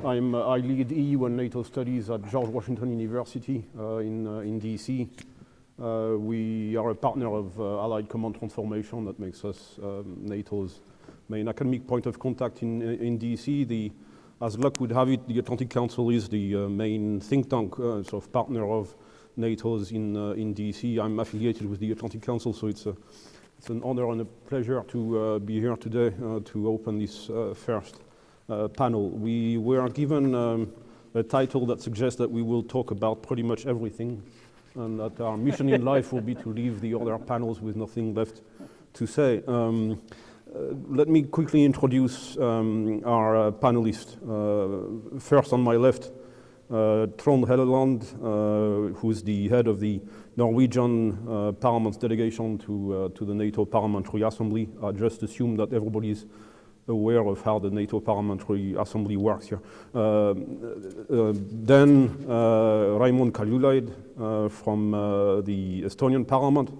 I lead EU and NATO studies at George Washington University in DC. We are a partner of Allied Command Transformation. That makes us NATO's main academic point of contact in DC. As luck would have it, the Atlantic Council is the main think tank, sort of partner of NATO's in DC. I'm affiliated with the Atlantic Council, so it's an honor and a pleasure to be here today to open this first panel. We were given a title that suggests that we will talk about pretty much everything, and that our mission in life will be to leave the other panels with nothing left to say. Let me quickly introduce our panelists. First on my left, Trond Helleland, who's the head of the Norwegian Parliament's delegation to the NATO Parliamentary Assembly. I just assume that everybody's aware of how the NATO Parliamentary Assembly works here. Then Raimond Kaljulaid from the Estonian Parliament.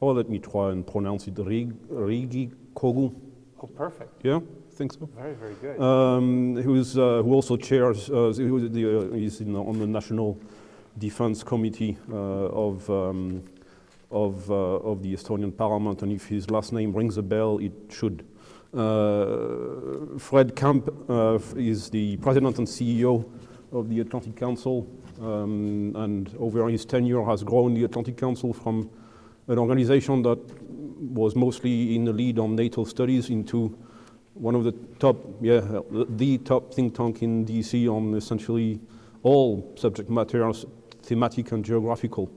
Let me try and pronounce it Riigikogu. Oh, perfect. Yeah, I think so. Very, very good. Who also chairs, he's on the National Defense Committee of the Estonian Parliament, and if his last name rings a bell, it should. Fred Kamp is the President and CEO of the Atlantic Council, and over his tenure has grown the Atlantic Council from an organization that was mostly in the lead on NATO studies into one of the top, the top think tank in DC on essentially all subject matters, thematic and geographical.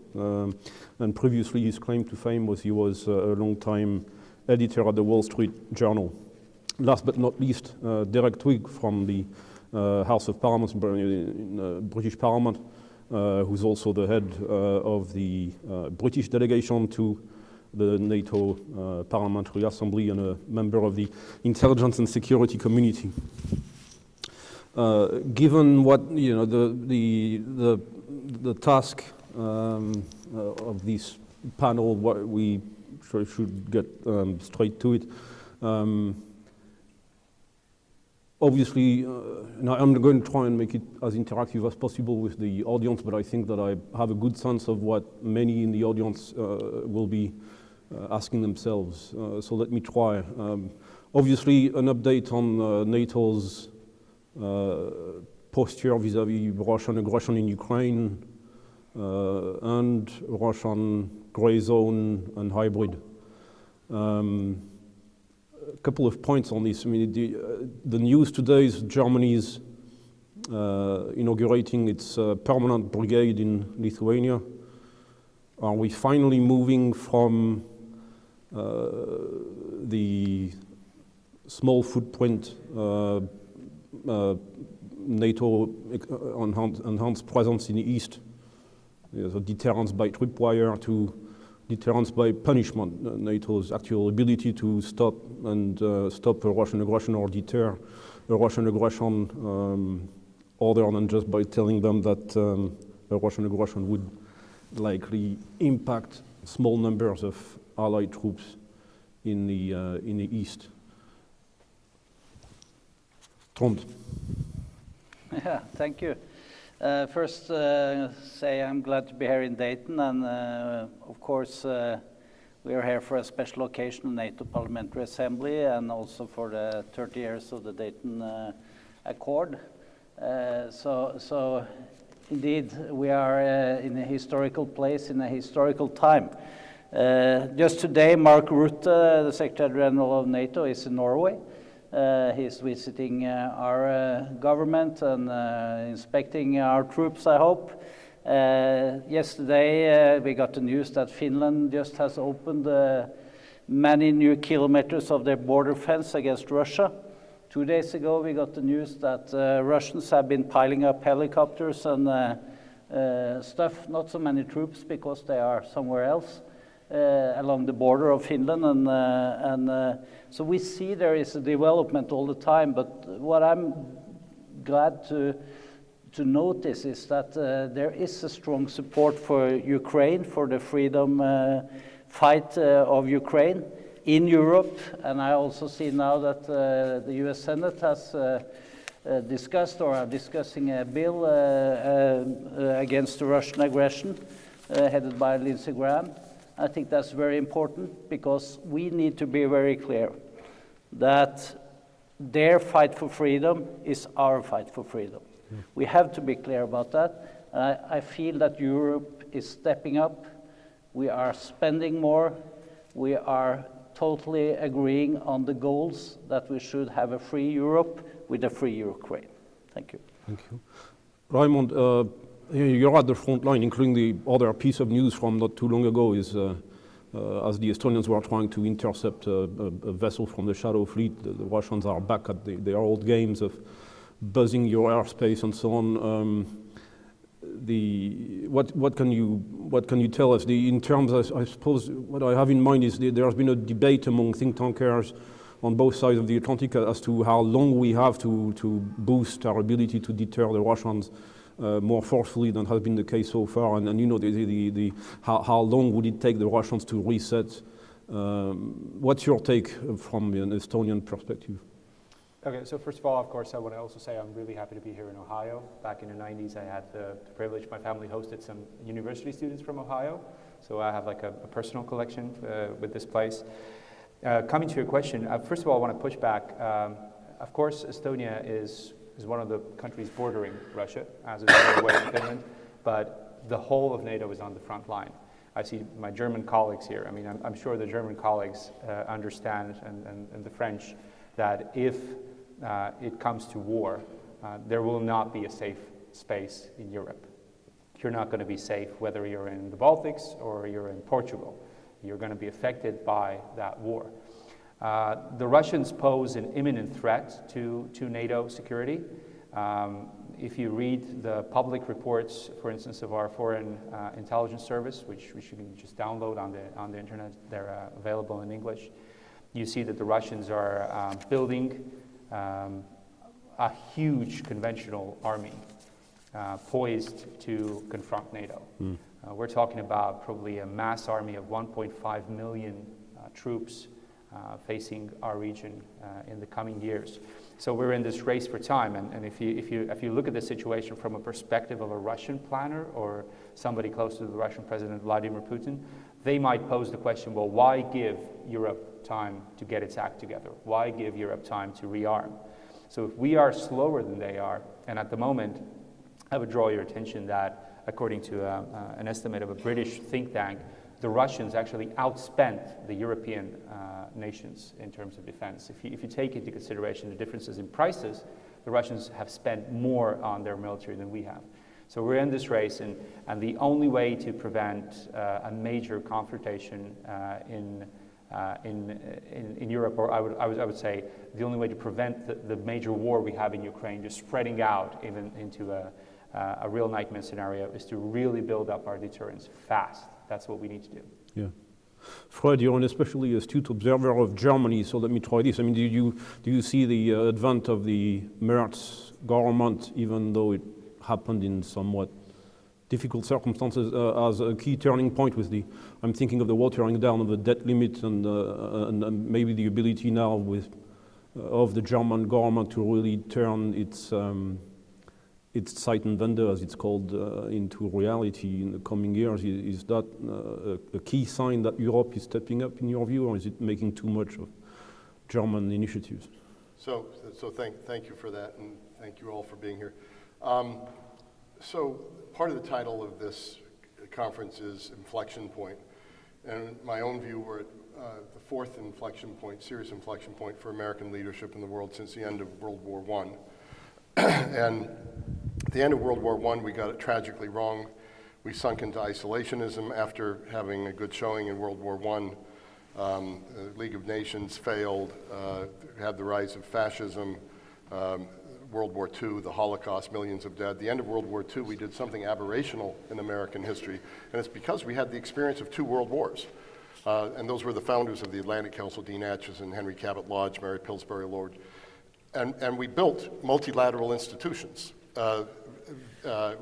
And previously his claim to fame was he was a long-time editor at the Wall Street Journal. Last but not least, Derek Twigg from the House of Parliament in the British Parliament, who's also the head of the British delegation to the NATO Parliamentary Assembly and a member of the intelligence and security community. Given what the task of this panel, we should get straight to it. Obviously, I'm going to try and make it as interactive as possible with the audience, but I think that I have a good sense of what many in the audience will be asking themselves. So let me try. Obviously, an update on NATO's posture vis-à-vis Russian aggression in Ukraine and Russian gray zone and hybrid. A couple of points on this. I mean, the news today is Germany's inaugurating its permanent brigade in Lithuania. Are we finally moving from the small footprint NATO enhanced presence in the East, so deterrence by tripwire, to deterrence by punishment? NATO's actual ability to stop a Russian aggression or deter a Russian aggression other than just by telling them that a Russian aggression would likely impact small numbers of Allied troops in the East. Trond. Yeah, thank you. First, say I'm glad to be here in Dayton, and of course we are here for a special occasion, NATO Parliamentary Assembly, and also for the 30 years of the Dayton Accord. So indeed, we are in a historical place, in a historical time. Just today, Mark Rutte, the Secretary General of NATO, is in Norway. He's visiting our government and inspecting our troops, I hope. Yesterday we got the news that Finland just has opened many new kilometers of their border fence against Russia. 2 days ago we got the news that Russians have been piling up helicopters and stuff, not so many troops because they are somewhere else. Along the border of Finland, and so we see there is a development all the time. But what I'm glad to notice is that there is a strong support for Ukraine, for the freedom fight of Ukraine in Europe, and I also see now that the U.S. Senate has discussed or are discussing a bill against the Russian aggression headed by Lindsey Graham. I think that's very important because we need to be very clear that their fight for freedom is our fight for freedom. We have to be clear about that. I feel that Europe is stepping up. We are spending more. We are totally agreeing on the goals that we should have a free Europe with a free Ukraine. Thank you. Thank you. Raymond, you're at the front line, including the other piece of news from not too long ago is as the Estonians were trying to intercept a vessel from the Shadow Fleet, the Russians are back at their old games of buzzing your airspace and so on. What can you tell us? In terms, I suppose, what I have in mind is there has been a debate among think tankers on both sides of the Atlantic as to how long we have to boost our ability to deter the Russians more forcefully than has been the case so far, and you know how long would it take the Russians to reset? What's your take from an Estonian perspective? Okay, so first of all, of course, I want to also say I'm really happy to be here in Ohio. Back in the 90s, I had the privilege, my family hosted some university students from Ohio, so I have like a personal connection with this place. Coming to your question, first of all, I want to push back. Of course, Estonia is one of the countries bordering Russia, as is Norway and Finland, but the whole of NATO is on the front line. I see my German colleagues here. I mean, I'm sure the German colleagues understand, and the French, that if it comes to war, there will not be a safe space in Europe. You're not going to be safe whether you're in the Baltics or you're in Portugal. You're going to be affected by that war. The Russians pose an imminent threat to NATO security. If you read the public reports, for instance, of our Foreign Intelligence Service, which you can just download on the internet, they're available in English, you see that the Russians are building a huge conventional army poised to confront NATO. We're talking about probably a mass army of 1.5 million troops facing our region in the coming years. So we're in this race for time, and if you look at the situation from a perspective of a Russian planner or somebody close to the Russian President Vladimir Putin, they might pose the question, well, why give Europe time to get its act together? Why give Europe time to rearm? So if we are slower than they are, and at the moment, I would draw your attention that according to an estimate of a British think tank, the Russians actually outspent the European nations in terms of defense. If you take into consideration the differences in prices, the Russians have spent more on their military than we have. So we're in this race, and the only way to prevent a major confrontation in Europe, or I would say the only way to prevent the major war we have in Ukraine just spreading out even into a real nightmare scenario, is to really build up our deterrence fast. That's what we need to do. Yeah. Fred, you're an especially astute observer of Germany, so let me try this. I mean, do you see the advent of the Merz government, even though it happened in somewhat difficult circumstances, as a key turning point with I'm thinking of the watering down of the debt limit and maybe the ability now of the German government to really turn its Zeitenwende, as it's called, into reality in the coming years. Is that a key sign that Europe is stepping up in your view, or is it making too much of German initiatives? So thank you for that, and thank you all for being here. So part of the title of this conference is Inflection Point, and in my own view, we're at the fourth inflection point, serious inflection point for American leadership in the world since the end of World War I. And at the end of World War I, we got it tragically wrong. We sunk into isolationism after having a good showing in World War I. The League of Nations failed, had the rise of fascism, World War II, the Holocaust, millions of dead. At the end of World War II, we did something aberrational in American history, and it's because we had the experience of two world wars. And those were the founders of the Atlantic Council, Dean Acheson, Henry Cabot Lodge, Mary Pillsbury Lord. And we built multilateral institutions.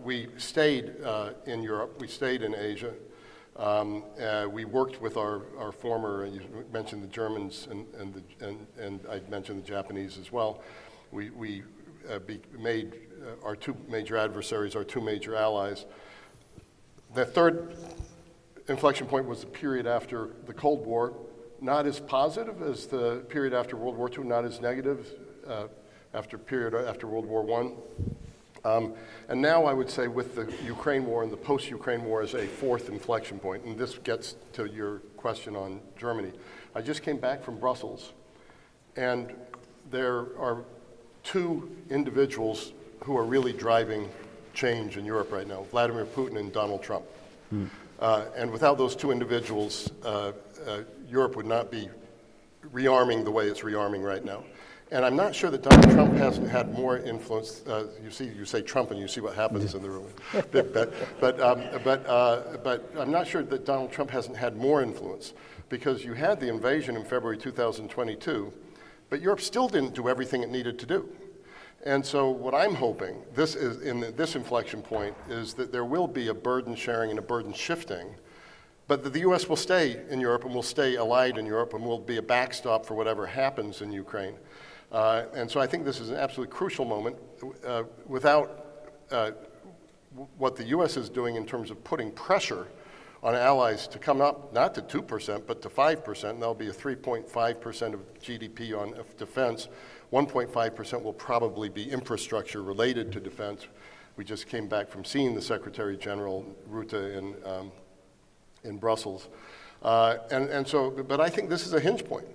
We stayed in Europe, we stayed in Asia. We worked with our former, you mentioned the Germans, and I mentioned the Japanese as well. We made our two major adversaries, our two major allies. The third inflection point was the period after the Cold War, not as positive as the period after World War II, not as negative after World War I. And now I would say with the Ukraine war and the post-Ukraine war as a fourth inflection point, and this gets to your question on Germany. I just came back from Brussels, and there are two individuals who are really driving change in Europe right now, Vladimir Putin and Donald Trump. And without those two individuals, Europe would not be rearming the way it's rearming right now. And I'm not sure that Donald Trump hasn't had more influence. You say Trump and you see what happens in the room. But I'm not sure that Donald Trump hasn't had more influence, because you had the invasion in February 2022, but Europe still didn't do everything it needed to do. And so what I'm hoping, this inflection point, is that there will be a burden sharing and a burden shifting, but that the US will stay in Europe and will stay allied in Europe and will be a backstop for whatever happens in Ukraine. And so I think this is an absolutely crucial moment. Without what the US is doing in terms of putting pressure on allies to come up, not to 2%, but to 5%, and that'll be a 3.5% of GDP on defense. 1.5% will probably be infrastructure related to defense. We just came back from seeing the Secretary General Rutte in Brussels. But I think this is a hinge point.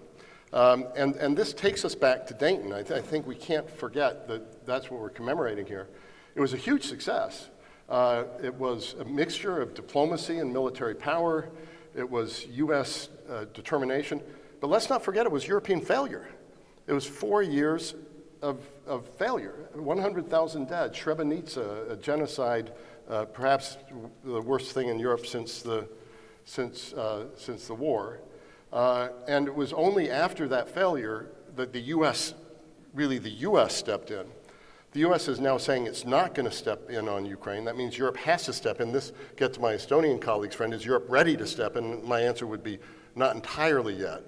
And this takes us back to Dayton. I think we can't forget that that's what we're commemorating here. It was a huge success. It was a mixture of diplomacy and military power. It was US determination. But let's not forget it was European failure. It was 4 years of failure, 100,000 dead, Srebrenica, a genocide, perhaps the worst thing in Europe since the war. And it was only after that failure that the US stepped in. The US is now saying it's not going to step in on Ukraine. That means Europe has to step in. This gets to my Estonian colleague's friend, is Europe ready to step in? My answer would be not entirely yet.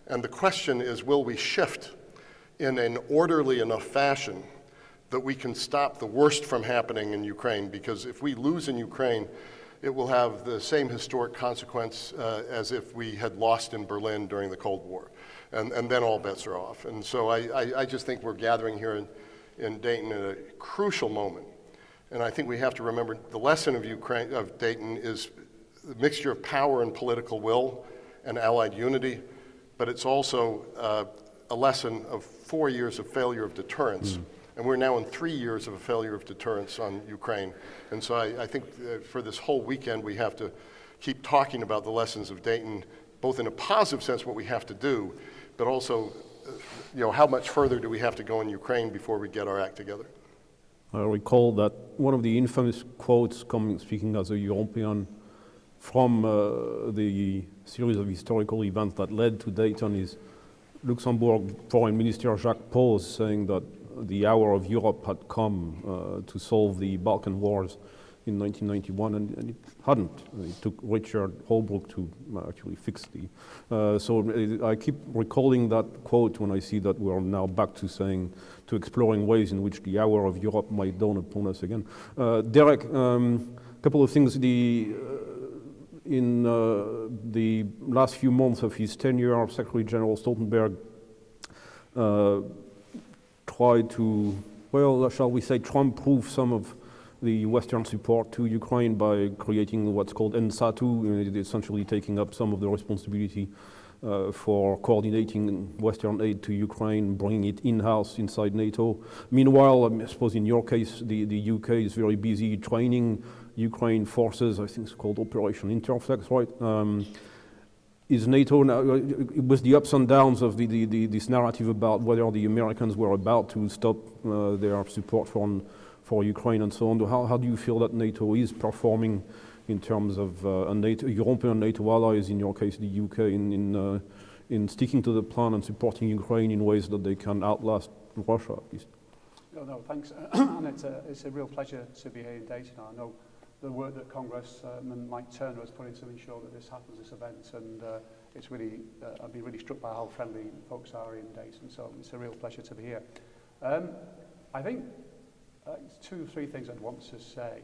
And the question is, will we shift in an orderly enough fashion that we can stop the worst from happening in Ukraine? Because if we lose in Ukraine, it will have the same historic consequence as if we had lost in Berlin during the Cold War. And then all bets are off. And so I just think we're gathering here in Dayton at a crucial moment. And I think we have to remember the lesson of Dayton is the mixture of power and political will and allied unity, but it's also a lesson of 4 years of failure of deterrence. And we're now in 3 years of a failure of deterrence on Ukraine. And so I think for this whole weekend, we have to keep talking about the lessons of Dayton, both in a positive sense, what we have to do, but also, how much further do we have to go in Ukraine before we get our act together? I recall that one of the infamous quotes speaking as a European from the series of historical events that led to Dayton is Luxembourg Foreign Minister Jacques Pause saying that the hour of Europe had come to solve the Balkan Wars in 1991, and it hadn't. It took Richard Holbrooke to actually fix the. So I keep recalling that quote when I see that we're now back to exploring ways in which the hour of Europe might dawn upon us again. Derek, a couple of things. In the last few months of his tenure, Secretary General Stoltenberg tried to, shall we say, Trump-proof some of the Western support to Ukraine by creating what's called NSATU, essentially taking up some of the responsibility for coordinating Western aid to Ukraine, bringing it in-house inside NATO. Meanwhile, I suppose in your case, the UK is very busy training Ukraine forces. I think it's called Operation Interflex, right? Is NATO now, with the ups and downs of this narrative about whether the Americans were about to stop their support for Ukraine and so on, how do you feel that NATO is performing in terms of European NATO allies, in your case the UK, in sticking to the plan and supporting Ukraine in ways that they can outlast Russia at least? No, thanks. And it's a real pleasure to be here in Dayton. I know the work that Congressman Mike Turner has put in to ensure that this happens, this event, and it's really, I've been really struck by how friendly folks are in Dayton, so it's a real pleasure to be here. I think 2 or 3 things I'd want to say.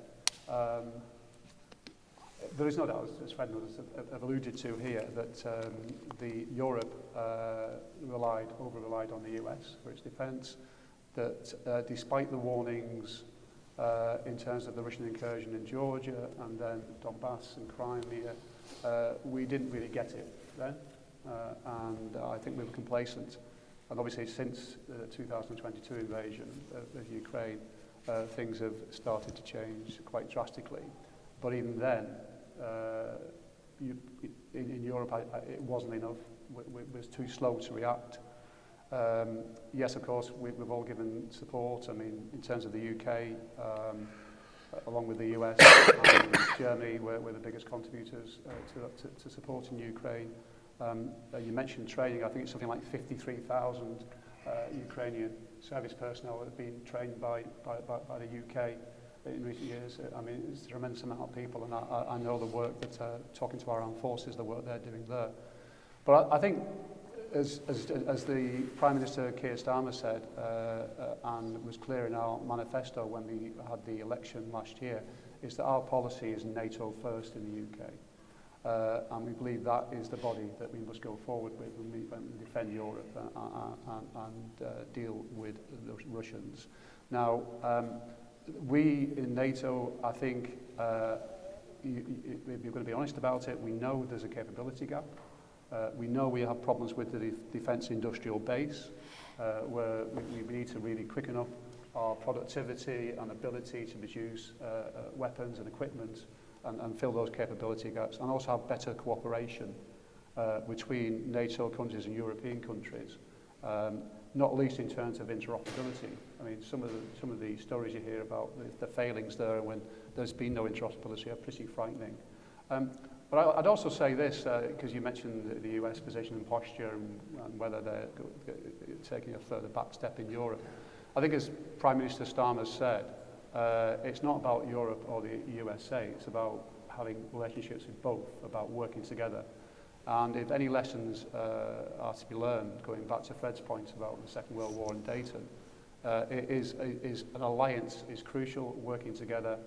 There is no doubt, as Fred and others have alluded to here, that Europe over-relied on the US for its defence, that despite the warnings in terms of the Russian incursion in Georgia and then Donbass and Crimea, we didn't really get it then, and I think we were complacent. And obviously since the 2022 invasion of Ukraine, things have started to change quite drastically. But even then, in Europe, it wasn't enough. It was too slow to react. Yes, of course, we've all given support. I mean, in terms of the UK, along with the US and Germany, we're the biggest contributors to supporting Ukraine. You mentioned training. I think it's something like 53,000 Ukrainian service personnel that have been trained by the UK in recent years. I mean, it's a tremendous amount of people, and I know the work that, talking to our armed forces, the work they're doing there. But I think, as the Prime Minister Keir Starmer said, and was clear in our manifesto when we had the election last year, is that our policy is NATO first in the UK. And we believe that is the body that we must go forward with when we defend Europe and deal with the Russians. Now, we in NATO, I think, if you're going to be honest about it, we know there's a capability gap. We know we have problems with the defence industrial base, where we need to really quicken up our productivity and ability to produce weapons and equipment and fill those capability gaps, and also have better cooperation between NATO countries and European countries, not least in terms of interoperability. I mean, some of the stories you hear about the failings there when there's been no interoperability are pretty frightening. But I'd also say this, because you mentioned the US position and posture and whether they're taking a further back step in Europe. I think, as Prime Minister Starmer said, it's not about Europe or the USA, it's about having relationships with both, about working together. And if any lessons are to be learned, going back to Fred's point about the Second World War and Dayton, is an alliance is crucial, working together,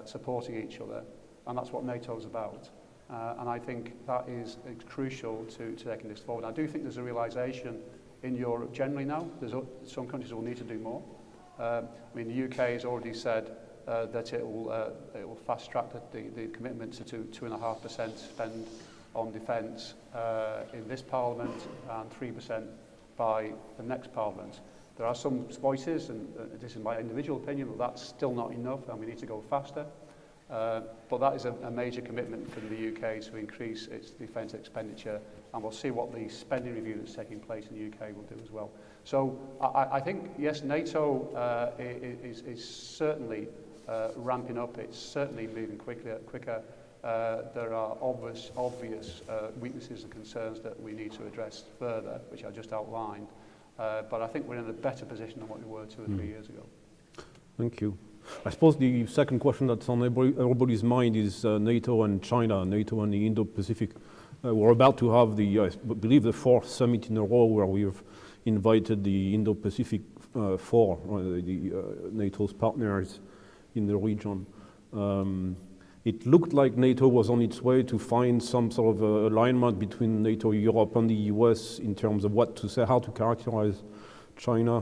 supporting each other, and that's what NATO is about. And I think that is crucial to taking this forward. I do think there's a realisation in Europe generally now. There's some countries will need to do more. I mean, the UK has already said that it will fast track the commitment to 2.5% spend on defence in this Parliament and 3% by the next Parliament. There are some voices, and this is my individual opinion, but that's still not enough, and we need to go faster. But that is a major commitment from the UK to increase its defence expenditure, and we'll see what the spending review that's taking place in the UK will do as well. So I think, yes, NATO is certainly ramping up. It's certainly moving quicker. There are obvious weaknesses and concerns that we need to address further, which I just outlined. But I think we're in a better position than what we were 2 or 3 years ago. Thank you. I suppose the second question that's on everybody's mind is NATO and China, NATO and the Indo-Pacific. We're about to have I believe, the 4th summit in a row where we've invited the Indo-Pacific four, NATO's partners in the region. It looked like NATO was on its way to find some sort of alignment between NATO, Europe, and the US in terms of what to say, how to characterize China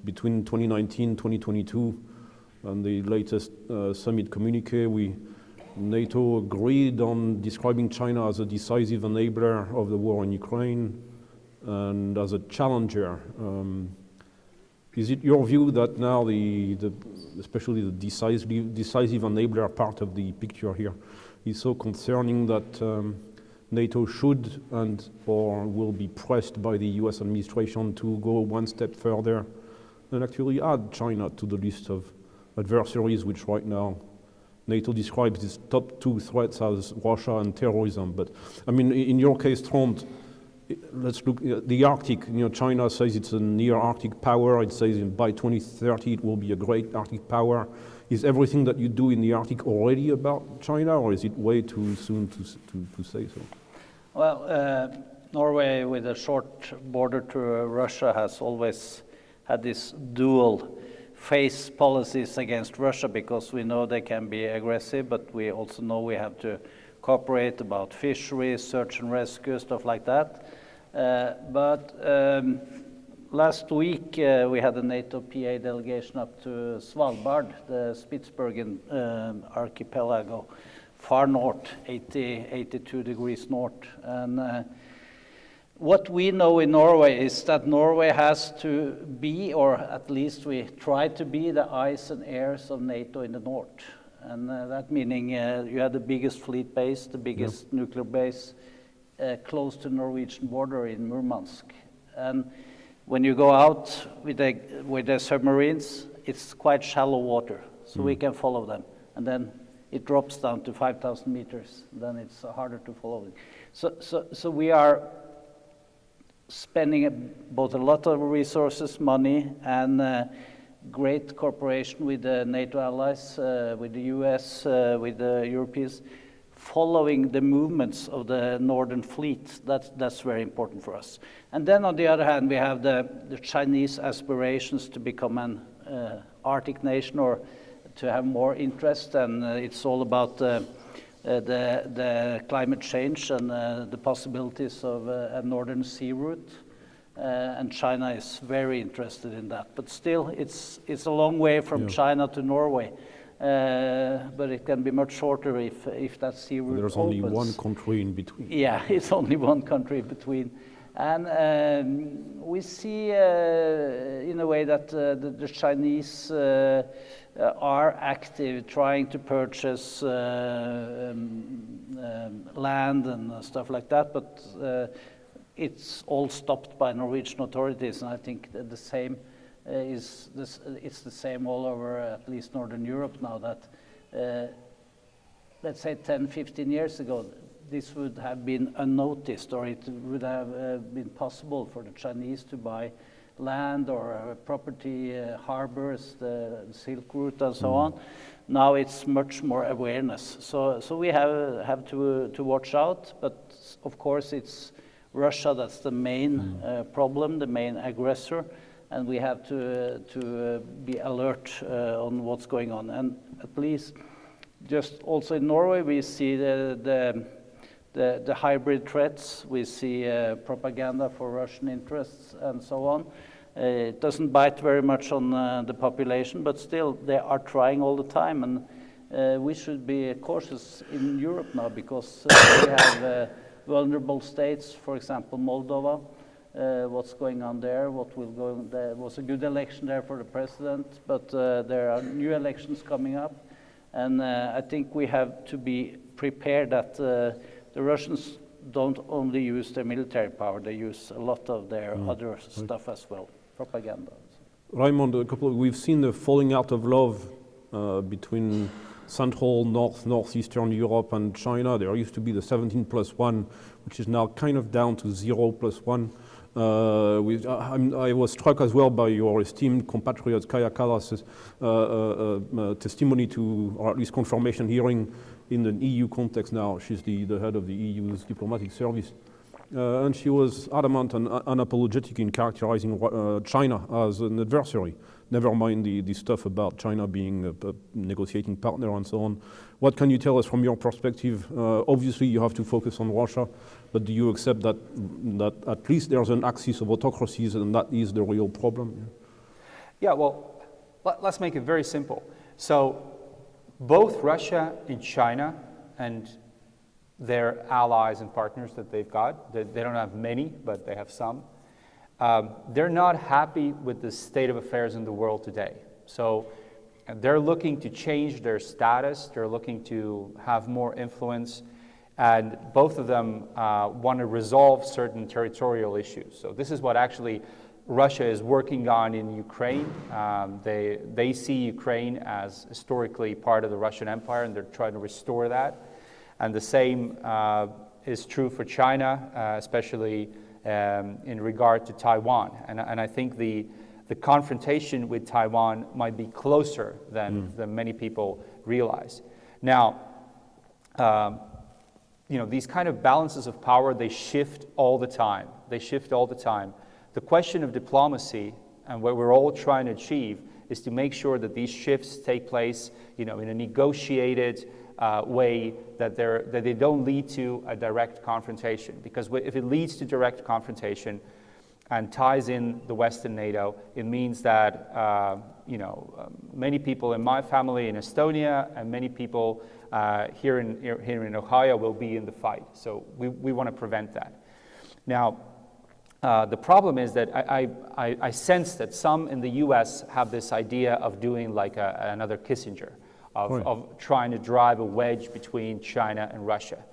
between 2019, 2022. And the latest summit communique, NATO agreed on describing China as a decisive enabler of the war in Ukraine and as a challenger. Is it your view that now especially the decisive enabler part of the picture here is so concerning that NATO should or will be pressed by the US administration to go one step further and actually add China to the list of adversaries, which right now NATO describes its top 2 threats as Russia and terrorism? But I mean, in your case, Trond, let's look at the Arctic. China says it's a near Arctic power. It says by 2030 it will be a great Arctic power. Is everything that you do in the Arctic already about China, or is it way too soon to say so? Well, Norway, with a short border to Russia, has always had this dual face policies against Russia, because we know they can be aggressive, but we also know we have to cooperate about fisheries, search and rescue, stuff like that. Last week we had a NATO PA delegation up to Svalbard, the Spitsbergen archipelago, far north, 82 degrees north. And what we know in Norway is that Norway has to be, or at least we try to be, the eyes and ears of NATO in the north. And that meaning you have the biggest fleet base, the biggest nuclear base close to the Norwegian border in Murmansk. And when you go out with the submarines, it's quite shallow water, so we can follow them. And then it drops down to 5,000 meters. Then it's harder to follow them. So we are spending both a lot of resources, money, and great cooperation with the NATO allies, with the US, with the Europeans, following the movements of the Northern Fleet. That's very important for us. And then on the other hand, we have the Chinese aspirations to become an Arctic nation, or to have more interest, and it's all about the climate change and the possibilities of a Northern Sea route. And China is very interested in that. But still, it's a long way from China to Norway. But it can be much shorter if that sea route There's opens. only one country in between. Yeah, it's only one country in between. And we see in a way that the Chinese are active, trying to purchase land and stuff like that, but it's all stopped by Norwegian authorities, and I think that the same it's the same all over at least Northern Europe now, that let's say 10, 15 years ago, this would have been unnoticed, or it would have been possible for the Chinese to buy land or property, harbors, the Silk Route and so on. Now it's much more awareness. So we have to watch out, but of course it's Russia that's the main problem, the main aggressor, and we have to be alert on what's going on. And at least just also in Norway we see the hybrid threats, we see propaganda for Russian interests and so on. It doesn't bite very much on the population, but still they are trying all the time, and we should be cautious in Europe now, because we have vulnerable states, for example Moldova. What's going on there, what will go on there. It was a good election there for the president, but there are new elections coming up, and I think we have to be prepared that the Russians don't only use their military power, they use a lot of their other stuff as well, propaganda. Raymond, we've seen the falling out of love between Central, Northeastern Europe and China. There used to be the 17+1, which is now kind of down to 0+1. I was struck as well by your esteemed compatriot Kaja Kallas's testimony to, or at least confirmation hearing in the EU context now. She's the head of the EU's diplomatic service. And she was adamant and unapologetic in characterizing China as an adversary. Never mind the stuff about China being a negotiating partner and so on. What can you tell us from your perspective? Obviously you have to focus on Russia, but do you accept that at least there's an axis of autocracies and that is the real problem? Yeah, well, let's make it very simple. So both Russia and China and their allies and partners that they've got, they don't have many, but they have some, they're not happy with the state of affairs in the world today. So they're looking to change their status, they're looking to have more influence, and both of them want to resolve certain territorial issues. So this is what actually Russia is working on in Ukraine. They see Ukraine as historically part of the Russian Empire, and they're trying to restore that. And the same is true for China, especially in regard to Taiwan. And I think the confrontation with Taiwan might be closer than many people realize. Now, these kind of balances of power, they shift all the time. They shift all the time. The question of diplomacy And what we're all trying to achieve is to make sure that these shifts take place, in a negotiated way, that they don't lead to a direct confrontation. Because if it leads to direct confrontation and ties in the West and NATO, it means that many people in my family in Estonia and many people here in Ohio will be in the fight. So we want to prevent that. Now, the problem is that I sense that some in the US have this idea of doing like another Kissinger, of trying to drive a wedge between China and Russia.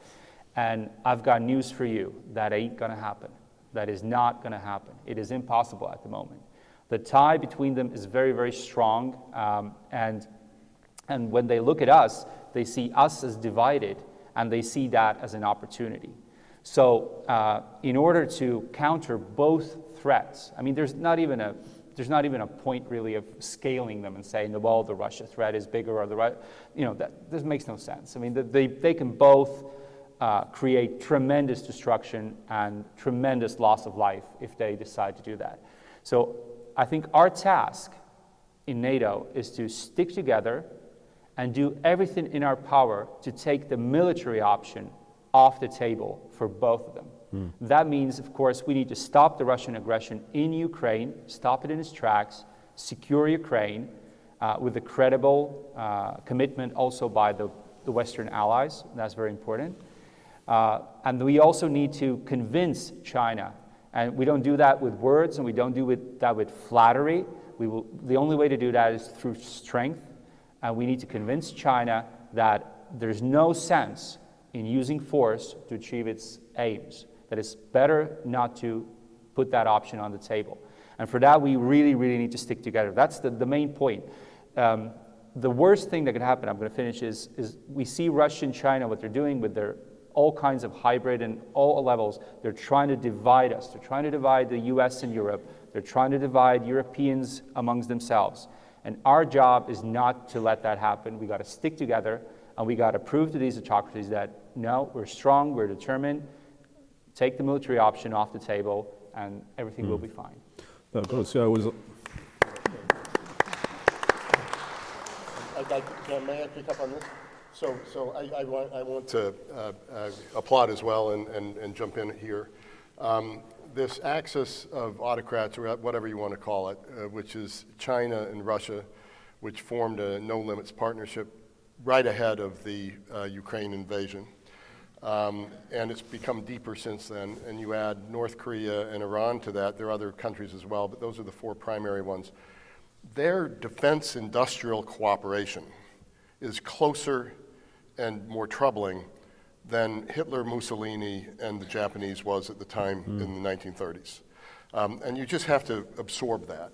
And I've got news for you, that ain't gonna happen. That is not gonna happen. It is impossible at the moment. The tie between them is very, very strong, and when they look at us, they see us as divided, and they see that as an opportunity. So in order to counter both threats, I mean, there's not even a point really of scaling them and saying, well, the Russia threat is bigger, or this makes no sense. I mean, they can both create tremendous destruction and tremendous loss of life if they decide to do that. So I think our task in NATO is to stick together and do everything in our power to take the military option off the table for both of them. That means, of course, we need to stop the Russian aggression in Ukraine, stop it in its tracks, secure Ukraine with a credible commitment also by the Western allies. That's very important. And we also need to convince China. And we don't do that with words, and we don't do that with flattery. The only way to do that is through strength. And we need to convince China that there's no sense in using force to achieve its aims, that it's better not to put that option on the table. And for that, we really, really need to stick together. That's the main point. The worst thing that could happen, I'm going to finish, is we see Russia and China, what they're doing with their all kinds of hybrid and all levels. They're trying to divide us. They're trying to divide the US and Europe. They're trying to divide Europeans amongst themselves. And our job is not to let that happen. We got to stick together, and we got to prove to these autocracies that, no, we're strong, we're determined, take the military option off the table, and everything will be fine. May I pick up on this? So I want to applaud as well and jump in here. This axis of autocrats, or whatever you want to call it, which is China and Russia, which formed a no-limits partnership right ahead of the Ukraine invasion. And it's become deeper since then. And you add North Korea and Iran to that. There are other countries as well, but those are the four primary ones. Their defense industrial cooperation is closer and more troubling than Hitler, Mussolini, and the Japanese was at the time in the 1930s. And you just have to absorb that.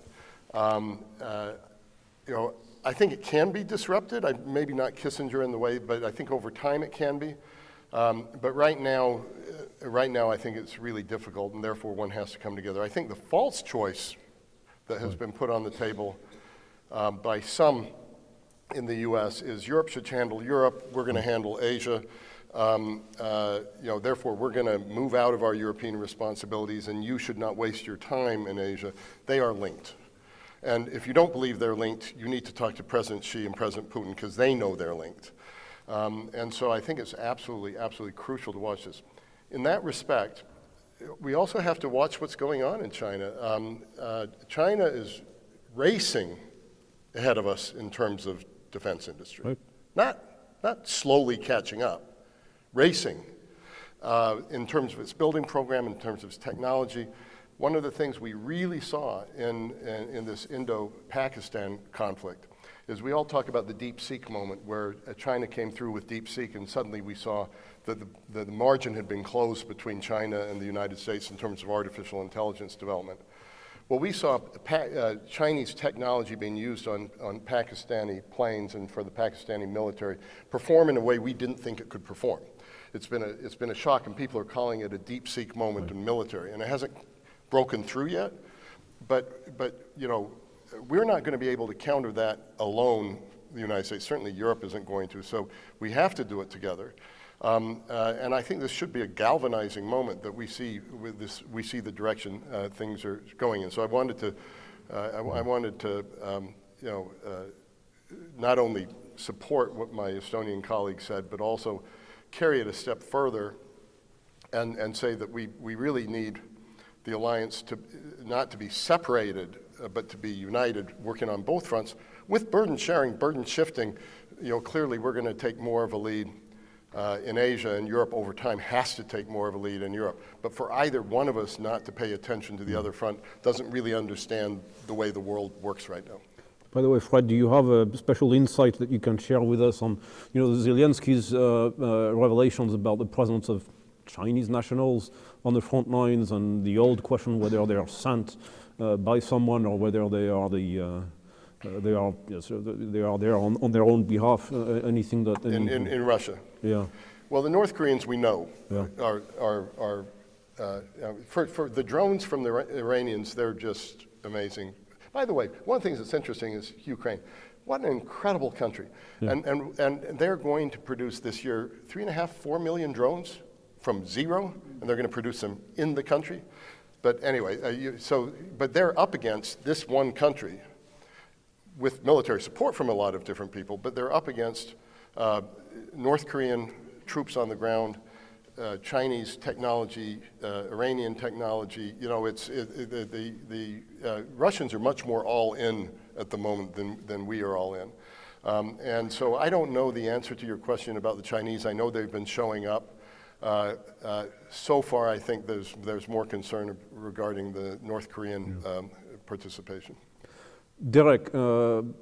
I think it can be disrupted. Maybe not Kissinger in the way, but I think over time it can be. But right now, I think it's really difficult, and therefore one has to come together. I think the false choice that has been put on the table by some in the U.S. is Europe should handle Europe, we're going to handle Asia. Therefore, we're going to move out of our European responsibilities, and you should not waste your time in Asia. They are linked. And if you don't believe they're linked, you need to talk to President Xi and President Putin, because they know they're linked. And so I think it's absolutely, absolutely crucial to watch this. In that respect, we also have to watch what's going on in China. China is racing ahead of us in terms of defense industry. Right. Not slowly catching up, racing in terms of its building program, in terms of its technology. One of the things we really saw in this Indo-Pakistan conflict is we all talk about the DeepSeek moment where China came through with DeepSeek, and suddenly we saw that the margin had been closed between China and the United States in terms of artificial intelligence development. Well, we saw Chinese technology being used on Pakistani planes and for the Pakistani military perform in a way we didn't think it could perform. It's been a shock, and people are calling it a DeepSeek moment in military, and it hasn't broken through yet. But we're not going to be able to counter that alone. The United States, certainly Europe isn't going to. So we have to do it together. And I think this should be a galvanizing moment that we see with this. We see the direction things are going in. So I wanted to I wanted to, not only support what my Estonian colleague said, but also carry it a step further and say that we really need the alliance to not to be separated, but to be united, working on both fronts with burden sharing, burden shifting. Clearly we're going to take more of a lead in Asia, and Europe over time has to take more of a lead in Europe. But for either one of us not to pay attention to the other front doesn't really understand the way the world works right now. By the way, Fred, do you have a special insight that you can share with us on, Zelensky's revelations about the presence of Chinese nationals on the front lines, and the old question whether they are sent by someone or whether they are they are there on their own behalf? Anything that in Russia? Yeah. Well, the North Koreans we know Yeah. are for the drones from the Iranians, they're just amazing. By the way, one of the things that's interesting is Ukraine. What an incredible country. Yeah. And they're going to produce this year 3.5–4 million drones from zero, and they're going to produce them in the country. But anyway, but they're up against this one country with military support from a lot of different people, but they're up against North Korean troops on the ground, Chinese technology, Iranian technology. The Russians are much more all in at the moment than we are all in. And so I don't know the answer to your question about the Chinese. I know they've been showing up. So far, I think there's more concern regarding the North Korean participation. Derek,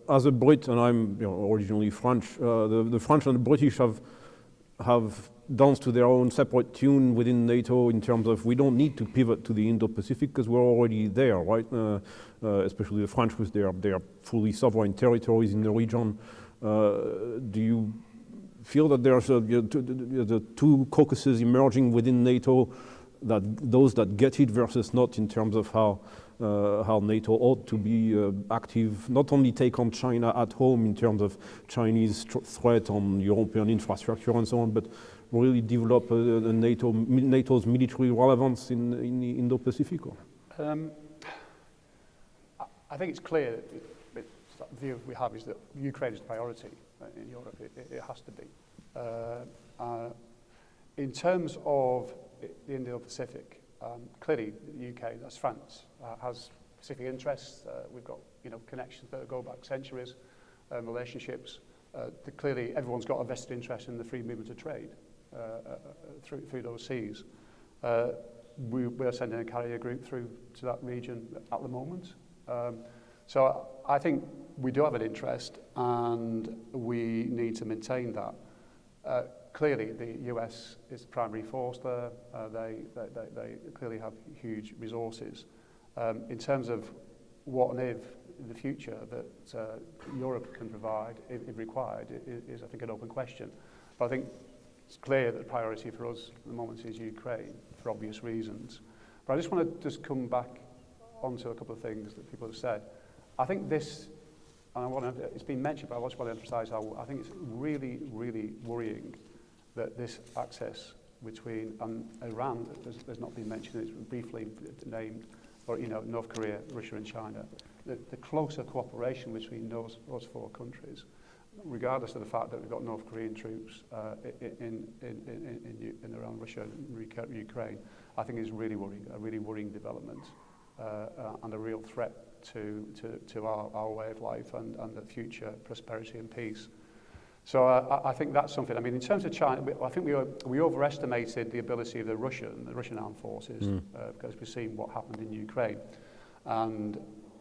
as a Brit, and I'm originally French, the French and the British have danced to their own separate tune within NATO in terms of we don't need to pivot to the Indo-Pacific because we're already there, right? Especially the French with their fully sovereign territories in the region. Do you feel that there's the two caucuses emerging within NATO, that those that get it versus not, in terms of how NATO ought to be active, not only take on China at home in terms of Chinese threat on European infrastructure and so on, but really develop NATO's military relevance in the Indo-Pacific? I think it's clear that the view we have is that Ukraine is a priority in Europe. It has to be. In terms of the Indo-Pacific, clearly the UK, that's France, has specific interests. We've got connections that go back centuries, relationships. Clearly everyone's got a vested interest in the free movement of trade through those seas. We're sending a carrier group through to that region at the moment. So I think we do have an interest, and we need to maintain that. Clearly, the US is the primary force there. They clearly have huge resources. In terms of what and if in the future that Europe can provide, if required, is I think an open question. But I think it's clear that the priority for us at the moment is Ukraine, for obvious reasons. But I just want to come back onto a couple of things that people have said. I think this, and it's been mentioned, but I just want to emphasize how I think it's really, really worrying that this access between Iran, there's not been mentioned, it's briefly named, or North Korea, Russia and China, the closer cooperation between those four countries, regardless of the fact that we've got North Korean troops in around Russia and Ukraine, I think is really worrying, a really worrying development, and a real threat to our way of life and the future prosperity and peace. So I think that's something. I mean, in terms of China, I think we overestimated the ability of the Russian armed forces because we've seen what happened in Ukraine, and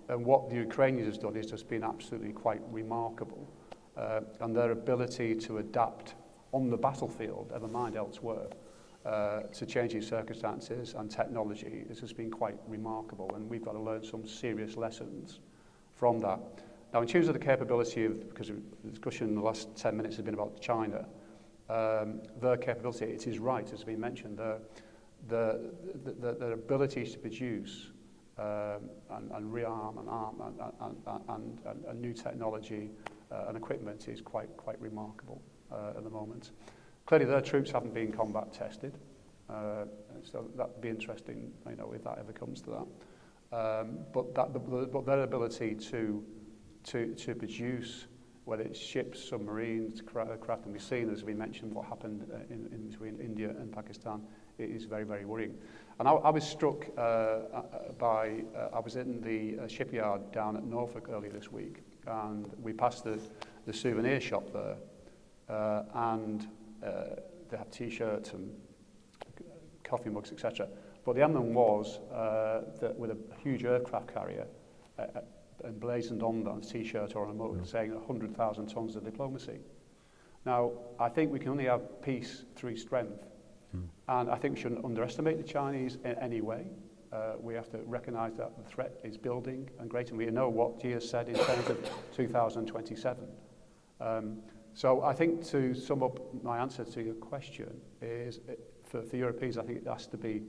what the Ukrainians have done is just been absolutely quite remarkable, and their ability to adapt on the battlefield, never mind elsewhere, to changing circumstances and technology. This has been quite remarkable, and we've got to learn some serious lessons from that. Now, in terms of the capability of, because the discussion in the last 10 minutes has been about China, their capability, it is right, as has been mentioned, their abilities to produce and rearm and arm and new technology and equipment is quite remarkable at the moment. Clearly, their troops haven't been combat tested, so that would be interesting, if that ever comes to that. But their ability to produce, whether it's ships, submarines, craft, and we've seen, as we mentioned, what happened in between India and Pakistan, it is very, very worrying. And I was struck I was in the shipyard down at Norfolk earlier this week, and we passed the souvenir shop there, and they have T-shirts and coffee mugs, etc. But the emblem was that with a huge aircraft carrier emblazoned on that T-shirt or on a mug saying 100,000 tons of diplomacy. Now, I think we can only have peace through strength. And I think we shouldn't underestimate the Chinese in any way. We have to recognize that the threat is building and great, and we know what Gia said in terms of 2027. So I think to sum up my answer to your question is, for Europeans, I think it has to be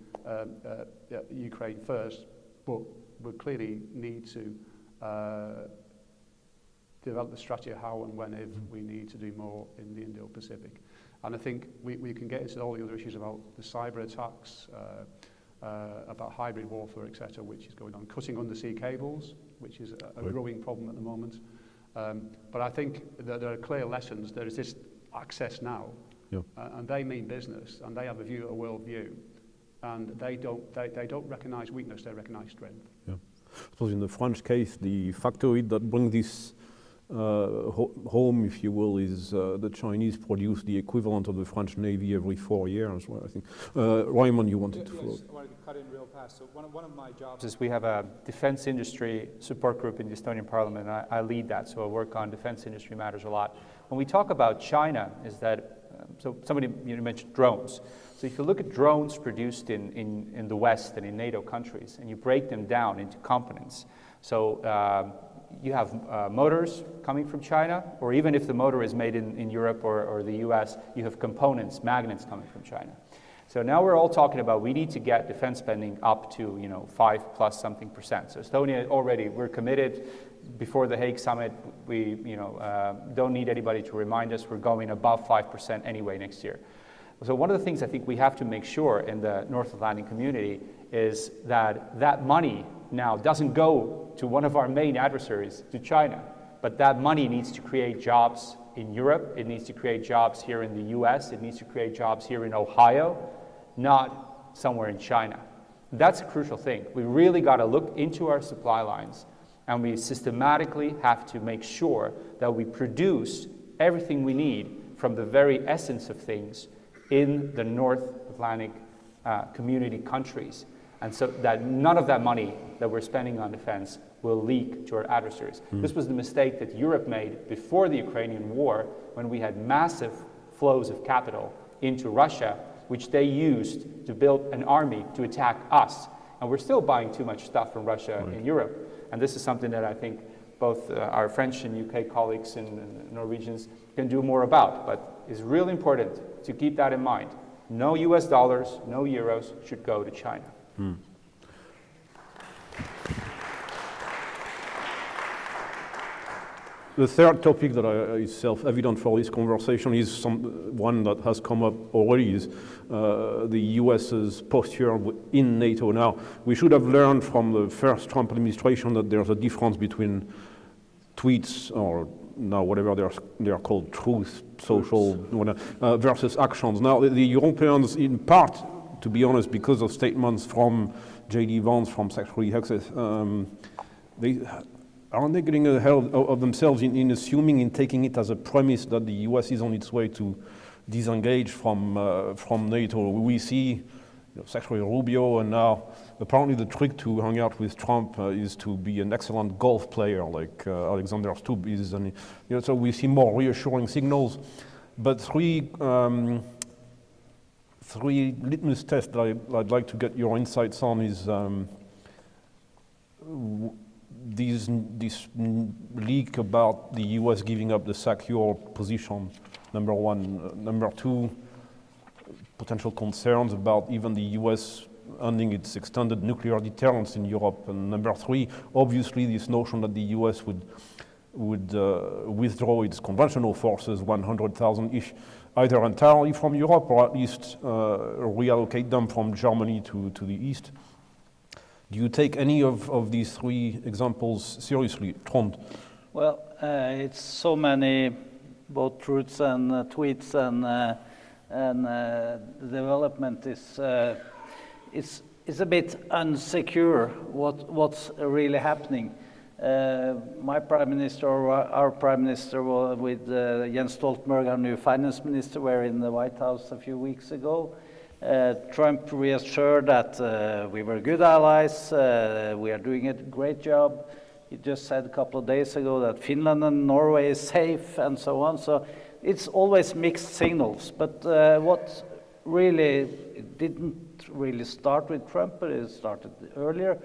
Ukraine first, but we clearly need to develop the strategy of how and when if we need to do more in the Indo-Pacific. And I think we can get into all the other issues about the cyber attacks, about hybrid warfare, etc., which is going on, cutting undersea cables, which is a growing problem at the moment. But I think that there are clear lessons. There is this access now, and they mean business, and they have a view, a world view, and they don't recognise weakness; they recognise strength. Yeah. I suppose in the French case, the factory that brings this home, if you will, is the Chinese produce the equivalent of the French Navy every 4 years. Well, I think Raymond, you wanted to follow. Yes, I wanted to cut in real fast. So one of my jobs is we have a defense industry support group in the Estonian Parliament, and I lead that. So I work on defense industry matters a lot. When we talk about China, is that so somebody mentioned drones. So if you look at drones produced in the West and in NATO countries, and you break them down into components, so you have motors coming from China, or even if the motor is made in Europe or the US, you have components, magnets coming from China. So now we're all talking about we need to get defense spending up to 5+% So Estonia already, we're committed. Before the Hague summit, we don't need anybody to remind us we're going above 5% anyway next year. So one of the things I think we have to make sure in the North Atlantic community is that money now doesn't go to one of our main adversaries, to China, but that money needs to create jobs in Europe, it needs to create jobs here in the US, it needs to create jobs here in Ohio, not somewhere in China. That's a crucial thing. We really got to look into our supply lines, and we systematically have to make sure that we produce everything we need from the very essence of things in the North Atlantic community countries. And so that none of that money that we're spending on defense will leak to our adversaries. This was the mistake that Europe made before the Ukrainian war, when we had massive flows of capital into Russia, which they used to build an army to attack us. And we're still buying too much stuff from Russia in Europe. And this is something that I think both our French and UK colleagues and Norwegians can do more about. But it's really important to keep that in mind. No US dollars, no euros should go to China. The third topic that is self-evident for this conversation is one that has come up already, is the US's posture in NATO. Now, we should have learned from the first Trump administration that there's a difference between tweets, or now whatever they are called, truth, social, versus actions. Now, the Europeans, in part, to be honest, because of statements from J.D. Vance, from Secretary Hexeth, aren't they getting ahead of themselves in assuming, in taking it as a premise that the US is on its way to disengage from NATO? We see Secretary Rubio, and now apparently the trick to hang out with Trump is to be an excellent golf player, like Alexander Stubb is. And, so we see more reassuring signals. But three litmus tests that I'd like to get your insights on is this leak about the US giving up the secure position, number one. Number two, potential concerns about even the US ending its extended nuclear deterrence in Europe. And number three, obviously this notion that the US would withdraw its conventional forces, 100,000-ish, either entirely from Europe or at least reallocate them from Germany to the east. Do you take any of these three examples seriously, Trond? Well, it's so many both truths and tweets, and development is a bit unsecure what's really happening. My prime minister, or our prime minister, with Jens Stoltenberg, our new finance minister, were in the White House a few weeks ago. Trump reassured that we were good allies, we are doing a great job. He just said a couple of days ago that Finland and Norway is safe, and so on. So it's always mixed signals. But what really didn't really start with Trump, but it started earlier.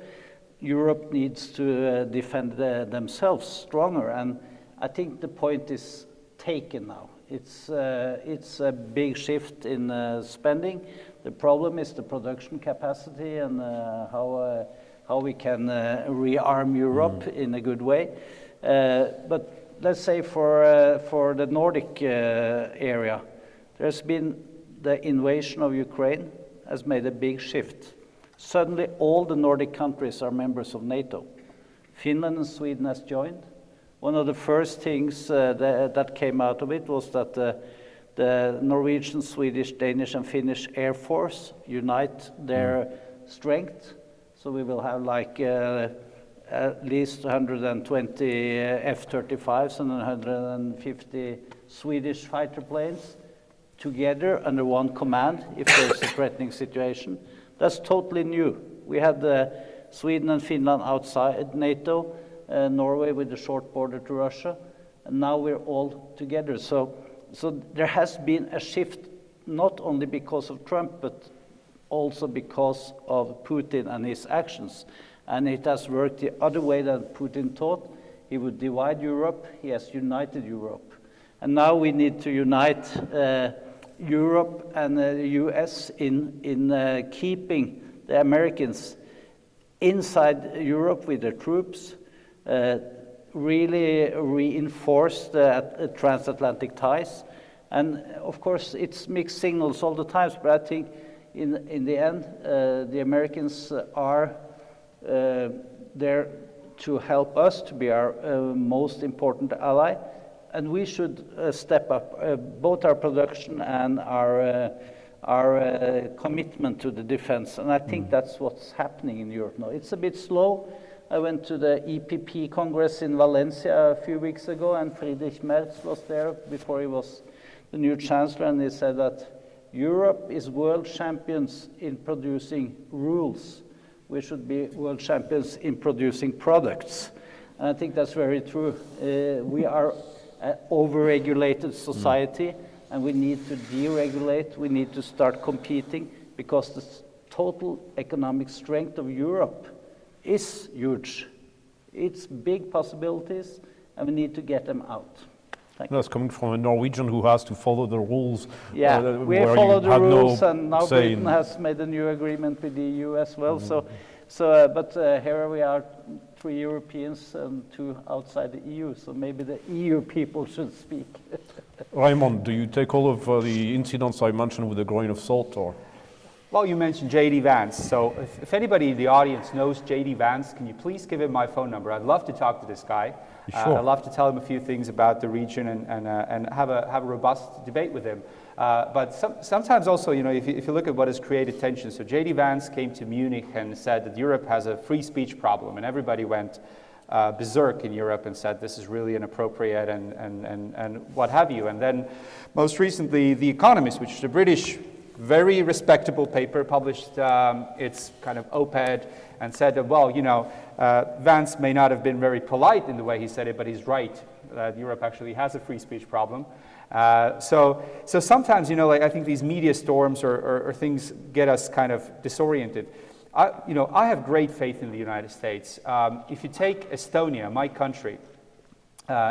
Europe needs to defend themselves stronger, and I think the point is taken now. It's a big shift in spending. The problem is the production capacity and how we can rearm Europe in a good way. But let's say for the Nordic area, there's been the invasion of Ukraine has made a big shift. Suddenly all the Nordic countries are members of NATO. Finland and Sweden has joined. One of the first things that came out of it was that the Norwegian, Swedish, Danish and Finnish Air Force unite their strength. So we will have like at least 120 F-35s and 150 Swedish fighter planes together under one command if there's a threatening situation. That's totally new. We had Sweden and Finland outside NATO, Norway with a short border to Russia, and now we're all together. So there has been a shift, not only because of Trump, but also because of Putin and his actions. And it has worked the other way than Putin thought. He would divide Europe. He has united Europe. And now we need to unite Europe and the US in keeping the Americans inside Europe with their troops, really reinforce the transatlantic ties. And of course, it's mixed signals all the time, but I think in the end, the Americans are there to help us to be our most important ally. And we should step up both our production and our commitment to the defense. And I think that's what's happening in Europe now. It's a bit slow. I went to the EPP Congress in Valencia a few weeks ago, and Friedrich Merz was there before he was the new chancellor, and he said that Europe is world champions in producing rules. We should be world champions in producing products. And I think that's very true. We are an over-regulated society, and we need to deregulate. We need to start competing, because the total economic strength of Europe is huge. It's big possibilities, and we need to get them out. That's coming from a Norwegian who has to follow the rules. Yeah, we follow the rules, and now say Britain has made a new agreement with the EU as well. But here we are, 3 Europeans and 2 outside the EU, so maybe the EU people should speak. Raymond, do you take all of the incidents I mentioned with a grain of salt, or? Well, you mentioned J.D. Vance, so if anybody in the audience knows J.D. Vance, can you please give him my phone number? I'd love to talk to this guy. Sure. I'd love to tell him a few things about the region and have a robust debate with him. But sometimes also, you know, if you look at what has created tension, so J.D. Vance came to Munich and said that Europe has a free speech problem, and everybody went berserk in Europe and said this is really inappropriate and what have you. And then most recently, The Economist, which is a British very respectable paper, published its kind of op-ed and said that, well, you know, Vance may not have been very polite in the way he said it, but he's right, that Europe actually has a free speech problem. So sometimes, you know, like I think these media storms or things get us kind of disoriented. I have great faith in the United States. If you take Estonia, my country,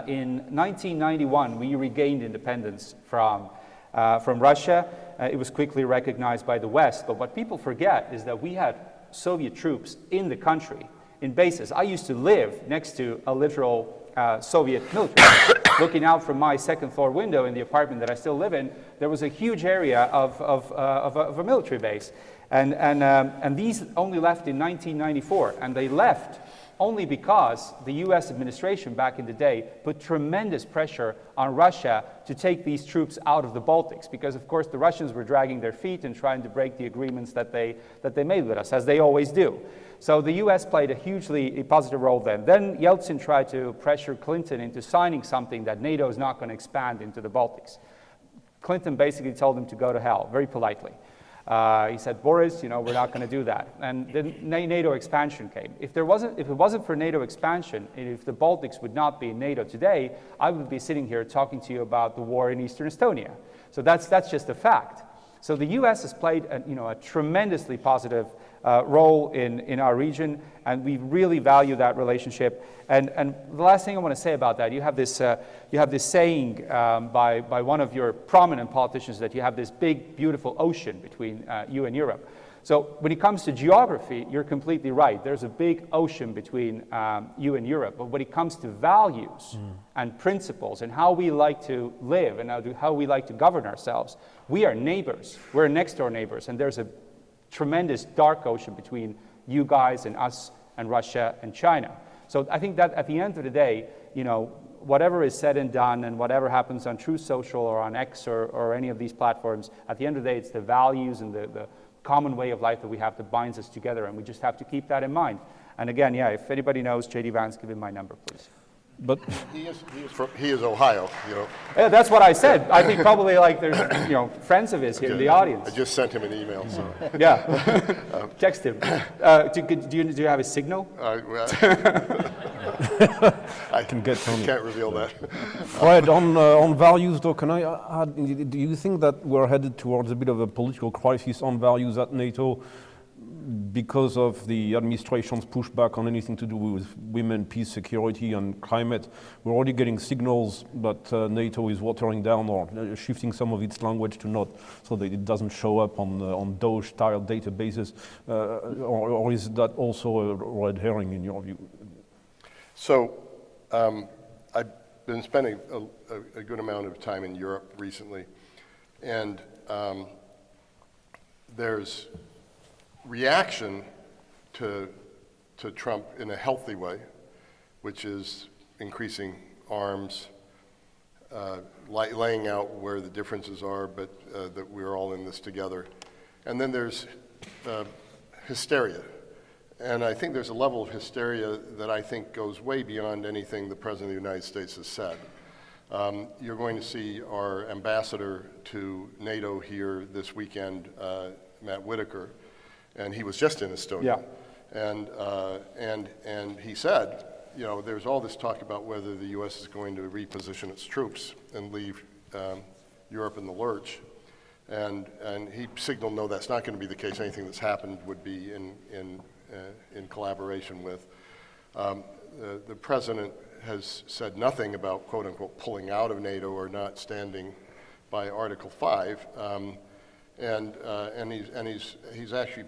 in 1991, we regained independence from Russia. It was quickly recognized by the West, but what people forget is that we had Soviet troops in the country, in bases. I used to live next to a literal Soviet military. Looking out from my second-floor window in the apartment that I still live in, there was a huge area of a military base. And these only left in 1994, and they left only because the US administration back in the day put tremendous pressure on Russia to take these troops out of the Baltics, because of course the Russians were dragging their feet and trying to break the agreements that they made with us, as they always do. So the US played a hugely positive role then. Then Yeltsin tried to pressure Clinton into signing something that NATO is not going to expand into the Baltics. Clinton basically told him to go to hell, very politely. He said, Boris, we're not going to do that. And then NATO expansion came. If it wasn't for NATO expansion, and if the Baltics would not be in NATO today, I would be sitting here talking to you about the war in Eastern Estonia. So that's just a fact. So the US has played a tremendously positive role in our region, and we really value that relationship. And the last thing I want to say about that, you have this saying by one of your prominent politicians that you have this big, beautiful ocean between you and Europe. So when it comes to geography, you're completely right. There's a big ocean between you and Europe. But when it comes to values and principles and how we like to live and how we like to govern ourselves, we are neighbors. We're next-door neighbors, and there's a tremendous dark ocean between you guys and us and Russia and China. So I think that at the end of the day, whatever is said and done and whatever happens on Truth Social or on X or any of these platforms, at the end of the day, it's the values and the common way of life that we have that binds us together, and we just have to keep that in mind. And again, if anybody knows J.D. Vance, give him my number, please. But he is Ohio, Yeah, that's what I said. I think probably there's friends of his here in the audience. I just sent him an email. So. Yeah, text him. Do you have his signal? I can get Tony. Can't reveal that. Fred, on values, though, can I add? Do you think that we're headed towards a bit of a political crisis on values at NATO? Because of the administration's pushback on anything to do with women, peace, security, and climate, we're already getting signals that NATO is watering down or shifting some of its language to not, so that it doesn't show up on DOGE-style databases, or is that also a red herring in your view? So, I've been spending a good amount of time in Europe recently, and there's reaction to Trump in a healthy way, which is increasing arms, laying out where the differences are, but that we're all in this together. And then there's hysteria. And I think there's a level of hysteria that I think goes way beyond anything the President of the United States has said. You're going to see our ambassador to NATO here this weekend, Matt Whitaker, and he was just in Estonia. Yeah. And he said, there's all this talk about whether the U.S. is going to reposition its troops and leave Europe in the lurch. And he signaled, no, that's not going to be the case. Anything that's happened would be in collaboration with. The president has said nothing about, quote unquote, pulling out of NATO or not standing by Article 5. And he's actually,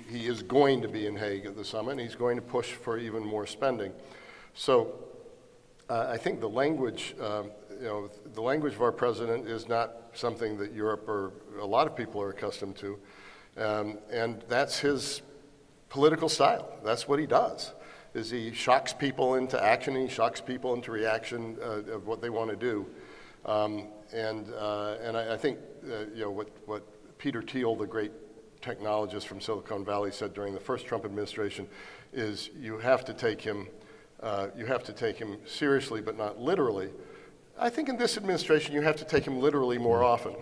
he is going to be in Hague at the summit, and he's going to push for even more spending. So I think the language, the language of our president is not something that Europe or a lot of people are accustomed to, and that's his political style. That's what he does, is he shocks people into action, and he shocks people into reaction of what they want to do. And I think what Peter Thiel, the great technologist from Silicon Valley, said during the first Trump administration is you have to take him seriously, but not literally. I think in this administration you have to take him literally more often,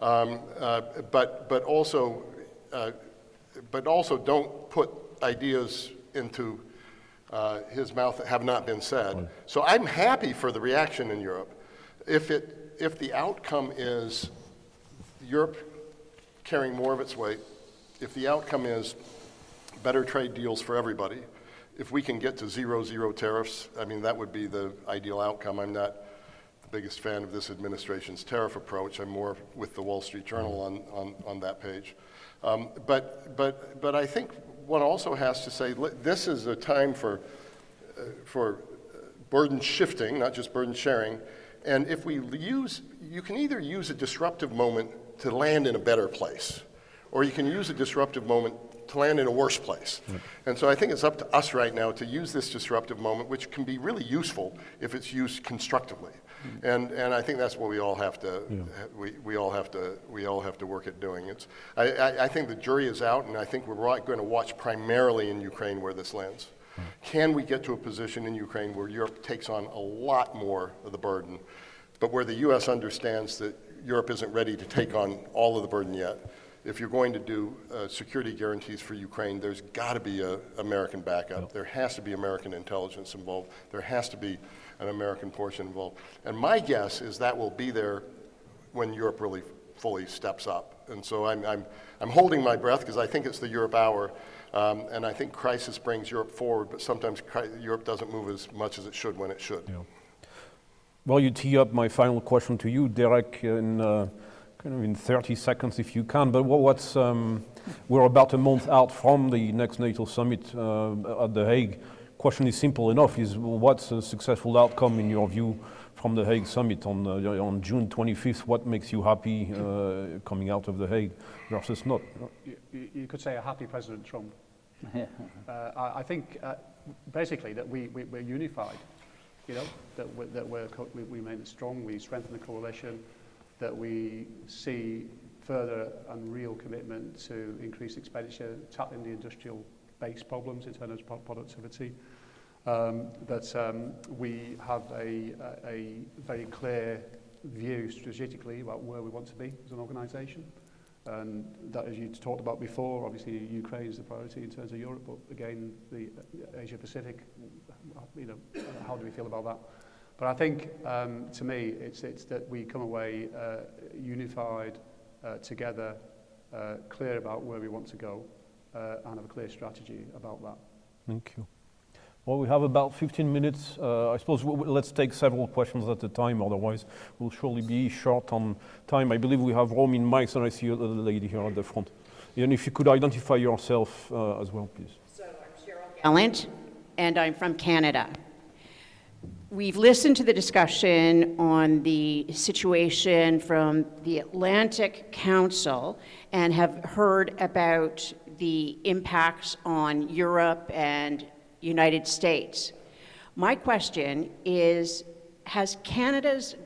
but also don't put ideas into his mouth that have not been said. So I'm happy for the reaction in Europe. If the outcome is Europe carrying more of its weight, if the outcome is better trade deals for everybody, if we can get to 0 tariffs, I mean, that would be the ideal outcome. I'm not the biggest fan of this administration's tariff approach. I'm more with the Wall Street Journal on that page. But I think one also has to say this is a time for burden shifting, not just burden sharing. And if you can either use a disruptive moment to land in a better place, or you can use a disruptive moment to land in a worse place. And so I think it's up to us right now to use this disruptive moment, which can be really useful if it's used constructively. And I think that's what we all have to we all have to work at doing. I think the jury is out, and I think we're going to watch primarily in Ukraine where this lands. Can we get to a position in Ukraine where Europe takes on a lot more of the burden, but where the U.S. understands that Europe isn't ready to take on all of the burden yet? If you're going to do security guarantees for Ukraine, there's got to be an American backup. There has to be American intelligence involved. There has to be an American portion involved. And my guess is that will be there when Europe really fully steps up. And so I'm holding my breath because I think it's the Europe hour. And I think crisis brings Europe forward, but sometimes Europe doesn't move as much as it should when it should. Yeah. Well, you tee up my final question to you, Derek, in kind of in 30 seconds if you can. But what's we're about a month out from the next NATO summit at The Hague. Question is simple enough: is what's a successful outcome in your view from The Hague summit on June 25th? What makes you happy coming out of The Hague versus not? You could say a happy President Trump. I think basically that we're unified, you know, that we remain strong, we strengthen the coalition, that we see further and real commitment to increase expenditure, tackling the industrial base problems in terms of productivity, that we have a very clear view strategically about where we want to be as an organisation. And that, as you talked about before, obviously Ukraine is the priority in terms of Europe, but again, the Asia Pacific, you know, how do we feel about that? But I think, to me, it's that we come away unified, together, clear about where we want to go, and have a clear strategy about that. Thank you. Well, we have about 15 minutes. I suppose let's take several questions at a time, otherwise we'll surely be short on time. I believe we have roaming mics, and I see a lady here at the front. And if you could identify yourself as well, please. So I'm Cheryl Gallant, and I'm from Canada. We've listened to the discussion on the situation from the Atlantic Council and have heard about the impacts on Europe and United States. My question is, has Canada's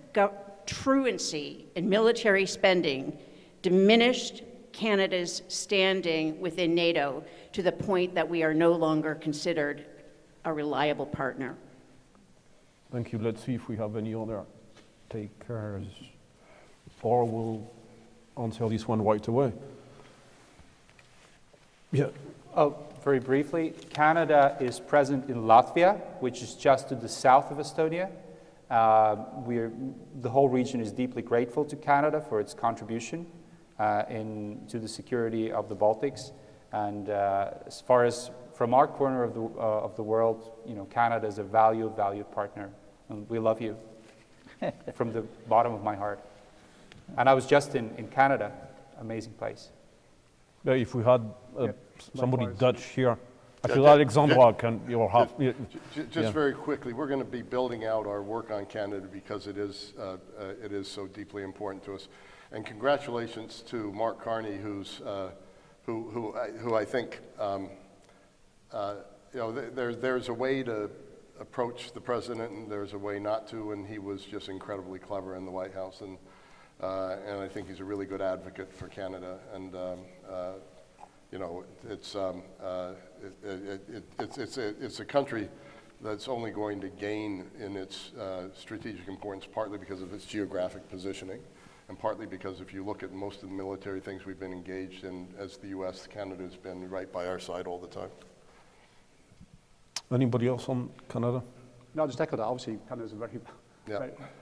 truancy in military spending diminished Canada's standing within NATO to the point that we are no longer considered a reliable partner? Thank you. Let's see if we have any other takers, or we'll answer this one right away. Yeah. Oh, very briefly, Canada is present in Latvia, which is just to the south of Estonia. The whole region is deeply grateful to Canada for its contribution to the security of the Baltics. And as far as from our corner of the world, you know, Canada is a valued partner, and we love you from the bottom of my heart. And I was just in Canada, amazing place. Yeah, if we had somebody likewise. Dutch here, I feel Alexandra can you're half. Just very quickly, we're going to be building out our work on Canada because it is so deeply important to us. And congratulations to Mark Carney, who I think you know, there's a way to approach the president and there's a way not to, and he was just incredibly clever in the White House, and I think he's a really good advocate for Canada. And you know, it's a country that's only going to gain in its strategic importance, partly because of its geographic positioning, and partly because if you look at most of the military things we've been engaged in as the U.S., Canada's been right by our side all the time. Anybody else on Canada? No, just echo that. Obviously, Canada's a very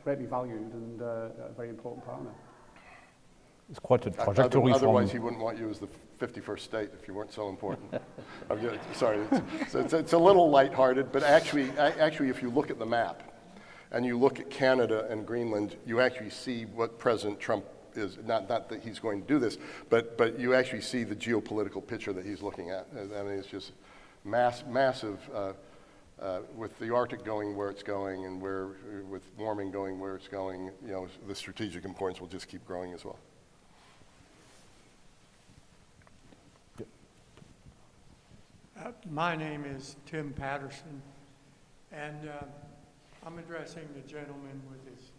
greatly valued and a very important partner. It's quite a trajectory. Otherwise, he wouldn't want you as the 51st state if you weren't so important. Sorry, it's a little lighthearted, but actually, if you look at the map and you look at Canada and Greenland, you actually see what President Trump is. Not that he's going to do this, but you actually see the geopolitical picture that he's looking at. I mean, it's just massive. With the Arctic going where it's going, and with warming going where it's going, you know, the strategic importance will just keep growing as well. My name is Tim Patterson, and I'm addressing the gentleman with his.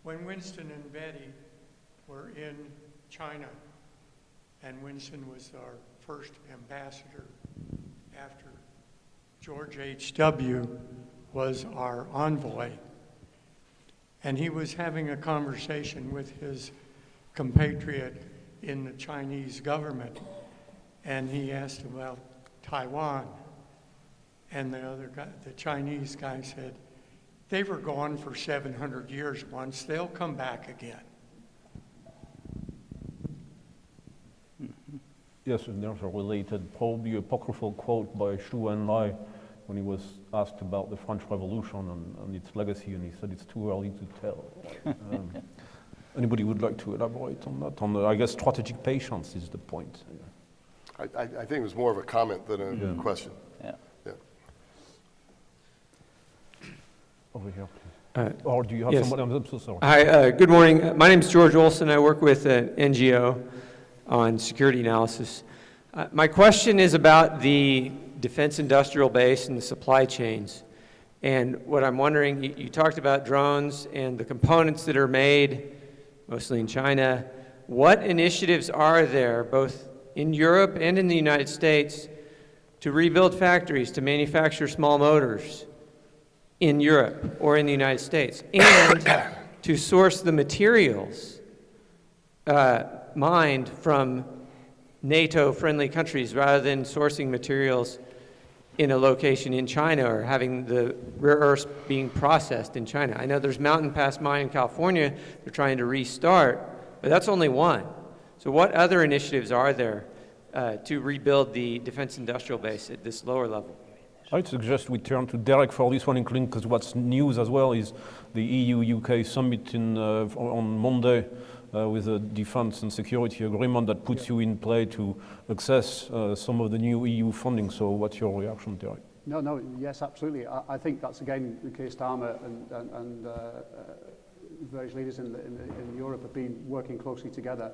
When Winston and Betty were in China, and Winston was our first ambassador after George H.W. was our envoy, and he was having a conversation with his compatriot in the Chinese government, and he asked about Taiwan, and the Chinese guy said, they were gone for 700 years once, they'll come back again. Yes, and there's a related, probably apocryphal quote by Xu Enlai when he was asked about the French Revolution and its legacy, and he said it's too early to tell. Anybody would like to elaborate on that? I guess strategic patience is the point. I think it was more of a comment than a question. Over here, please. Or do you have yes. someone? I'm so sorry. Hi, good morning. My name is George Olson. I work with an NGO on security analysis. My question is about the defense industrial base and the supply chains. And what I'm wondering, you talked about drones and the components that are made, mostly in China. What initiatives are there, both in Europe and in the United States, to rebuild factories, to manufacture small motors in Europe or in the United States, and to source the materials mined from NATO-friendly countries rather than sourcing materials in a location in China or having the rare earths being processed in China? I know there's Mountain Pass Mine in California they're trying to restart, but that's only one. So what other initiatives are there to rebuild the defense industrial base at this lower level? I'd suggest we turn to Derek for this one, including because what's news as well is the EU-UK summit on Monday with a defense and security agreement that puts you in play to access some of the new EU funding. So what's your reaction, Derek? No, yes, absolutely. I think that's, again, Keir Starmer and various leaders in Europe have been working closely together.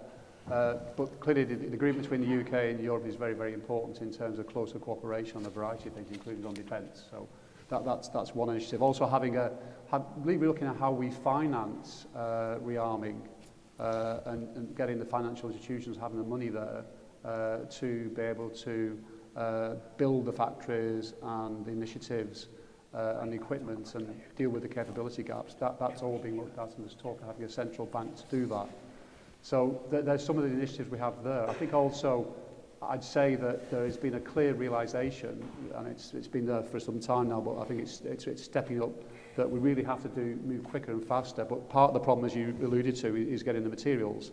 But clearly the agreement between the UK and Europe is very, very important in terms of closer cooperation on a variety of things, including on defence. So that's one initiative. Also really looking at how we finance rearming and getting the financial institutions having the money there to be able to build the factories and the initiatives and the equipment and deal with the capability gaps. That's all being looked at, and there's talk of having a central bank to do that. So there's some of the initiatives we have there. I think also I'd say that there has been a clear realisation, and it's been there for some time now, but I think it's stepping up, that we really have to move quicker and faster. But part of the problem, as you alluded to, is getting the materials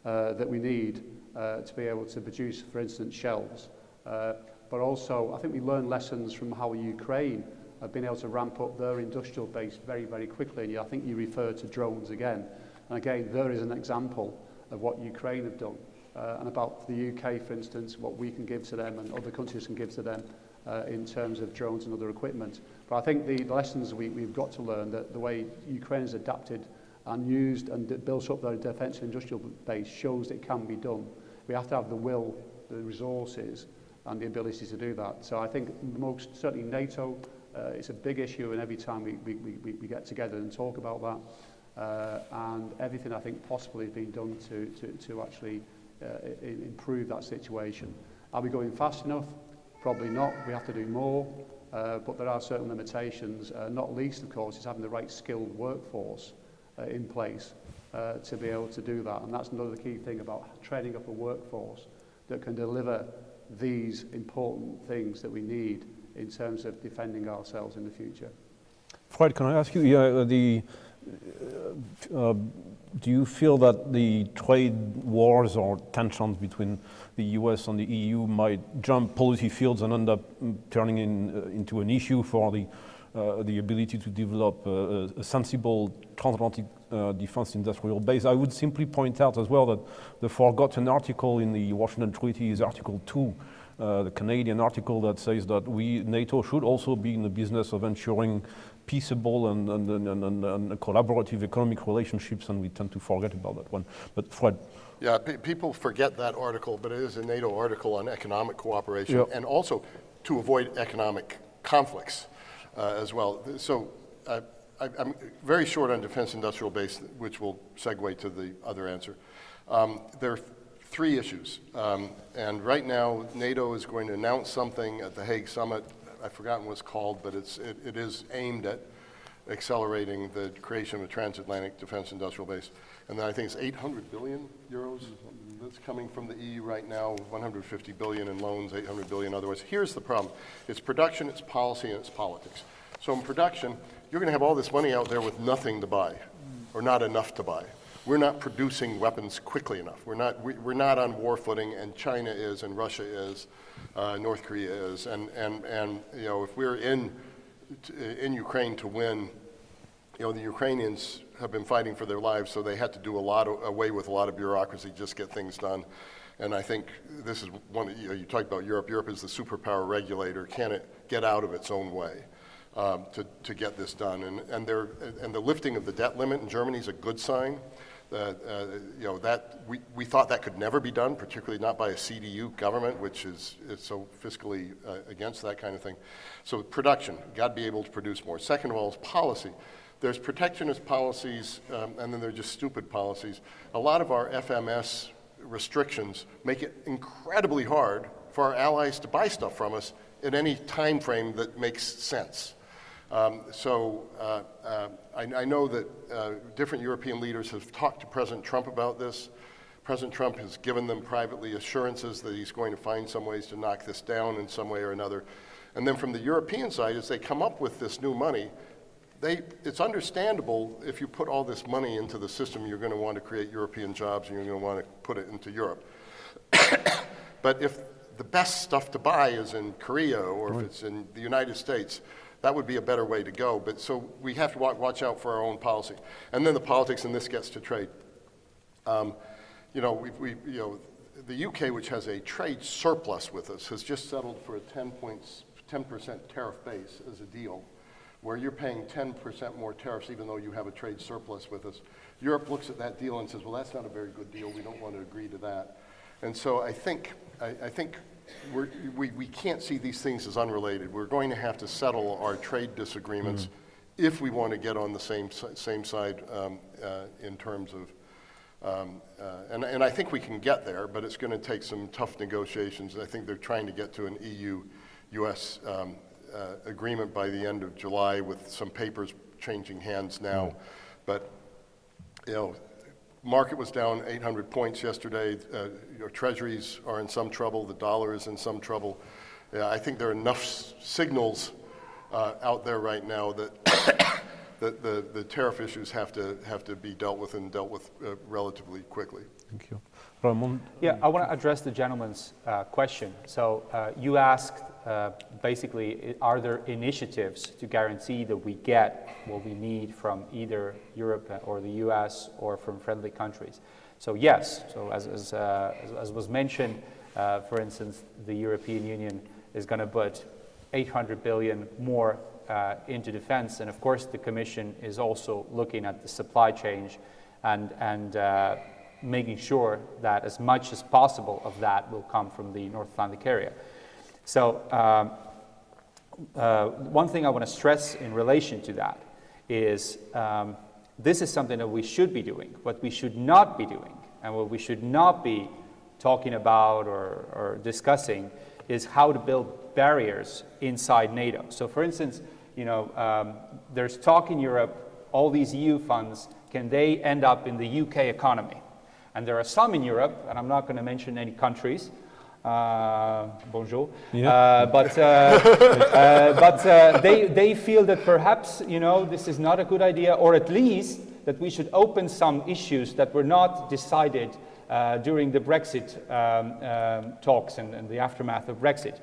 that we need to be able to produce, for instance, shells. But also, I think we learned lessons from how Ukraine have been able to ramp up their industrial base very, very quickly. And I think you referred to drones again. And again, there is an example of what Ukraine have done, and about the UK, for instance, what we can give to them and other countries can give to them in terms of drones and other equipment. But I think the lessons we've got to learn, that the way Ukraine has adapted and used and built up their defence and industrial base shows that it can be done. We have to have the will, the resources, and the ability to do that. So I think most certainly NATO, it's a big issue, and every time we get together and talk about that. And everything I think possibly is being done to actually improve that situation. Are we going fast enough? Probably not. We have to do more, but there are certain limitations, not least of course is having the right skilled workforce in place to be able to do that. And that's another key thing about training up a workforce that can deliver these important things that we need in terms of defending ourselves in the future. Fred, can I ask you, do you feel that the trade wars or tensions between the US and the EU might jump policy fields and end up turning into an issue for the ability to develop a sensible transatlantic defense industrial base? I would simply point out as well that the forgotten article in the Washington Treaty is Article 2, the Canadian article that says that NATO should also be in the business of ensuring peaceable and collaborative economic relationships, and we tend to forget about that one. But Fred. Yeah, people forget that article, but it is a NATO article on economic cooperation, and also to avoid economic conflicts as well. So I'm very short on defense industrial base, which will segue to the other answer. There are three issues, and right now NATO is going to announce something at the Hague Summit. I've forgotten what it's called, but it is aimed at accelerating the creation of a transatlantic defense industrial base. And then I think it's 800 billion euros that's coming from the EU right now, 150 billion in loans, 800 billion otherwise. Here's the problem. It's production, it's policy, and it's politics. So in production, you're going to have all this money out there with nothing to buy, or not enough to buy. We're not producing weapons quickly enough. We're not on war footing, and China is, and Russia is, North Korea is, and you know, if we're in Ukraine to win, you know, the Ukrainians have been fighting for their lives, so they had to do away with a lot of bureaucracy, just get things done. And I think this is one, you talked about Europe. Europe is the superpower regulator. Can it get out of its own way to get this done? And the lifting of the debt limit in Germany is a good sign. You know, that we thought that could never be done, particularly not by a CDU government, which is so fiscally against that kind of thing. So production, got to be able to produce more. Second of all is policy. There's protectionist policies, and then there are just stupid policies. A lot of our FMS restrictions make it incredibly hard for our allies to buy stuff from us in any time frame that makes sense. I know that different European leaders have talked to President Trump about this. President Trump has given them privately assurances that he's going to find some ways to knock this down in some way or another. And then from the European side, as they come up with this new money, it's understandable if you put all this money into the system, you're going to want to create European jobs and you're going to want to put it into Europe. But if the best stuff to buy is in Korea or if it's in the United States, that would be a better way to go. But so we have to watch out for our own policy. And then the politics, and this gets to trade. You know, the UK, which has a trade surplus with us, has just settled for a 10% tariff base as a deal, where you're paying 10% more tariffs even though you have a trade surplus with us. Europe looks at that deal and says, well, that's not a very good deal. We don't want to agree to that. And so I think we can't see these things as unrelated. We're going to have to settle our trade disagreements if we want to get on the same side in terms of, and I think we can get there, but it's going to take some tough negotiations. I think they're trying to get to an EU-US agreement by the end of July, with some papers changing hands now. But, you know, market was down 800 points yesterday. Treasuries are in some trouble. The dollar is in some trouble. I think there are enough signals out there right now that that the tariff issues have to be dealt with relatively quickly. Thank you. Ramon? Yeah, I want to address the gentleman's question. So you asked, basically, are there initiatives to guarantee that we get what we need from either Europe or the US or from friendly countries? So yes, so as was mentioned, for instance, the European Union is going to put 800 billion more into defense, and of course the Commission is also looking at the supply chain and making sure that as much as possible of that will come from the North Atlantic area. So one thing I want to stress in relation to that is this is something that we should be doing. What we should not be doing and what we should not be talking about or discussing is how to build barriers inside NATO. So for instance, you know, there's talk in Europe, all these EU funds, can they end up in the UK economy? And there are some in Europe, and I'm not going to mention any countries, bonjour, yeah. But they feel that perhaps, you know, this is not a good idea, or at least that we should open some issues that were not decided during the Brexit talks and the aftermath of Brexit.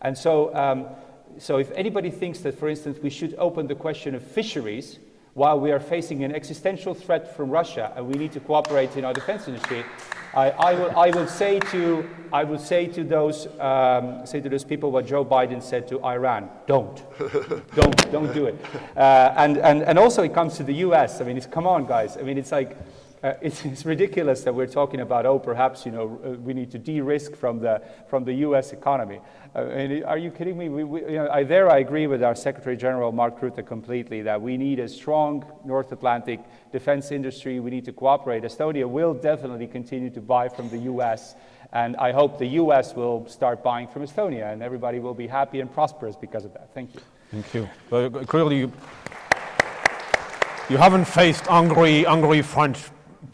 And so, so if anybody thinks that, for instance, we should open the question of fisheries while we are facing an existential threat from Russia and we need to cooperate in our defense industry, I will say to those people what Joe Biden said to Iran: don't do it. And also it comes to the U.S. I mean, come on, guys. I mean, it's like. It's ridiculous that we're talking about, perhaps, we need to de-risk from the U.S. economy. Are you kidding me? I agree with our Secretary General, Mark Rutte, completely, that we need a strong North Atlantic defense industry. We need to cooperate. Estonia will definitely continue to buy from the U.S., and I hope the U.S. will start buying from Estonia, and everybody will be happy and prosperous because of that. Thank you. Thank you. Clearly, you haven't faced hungry French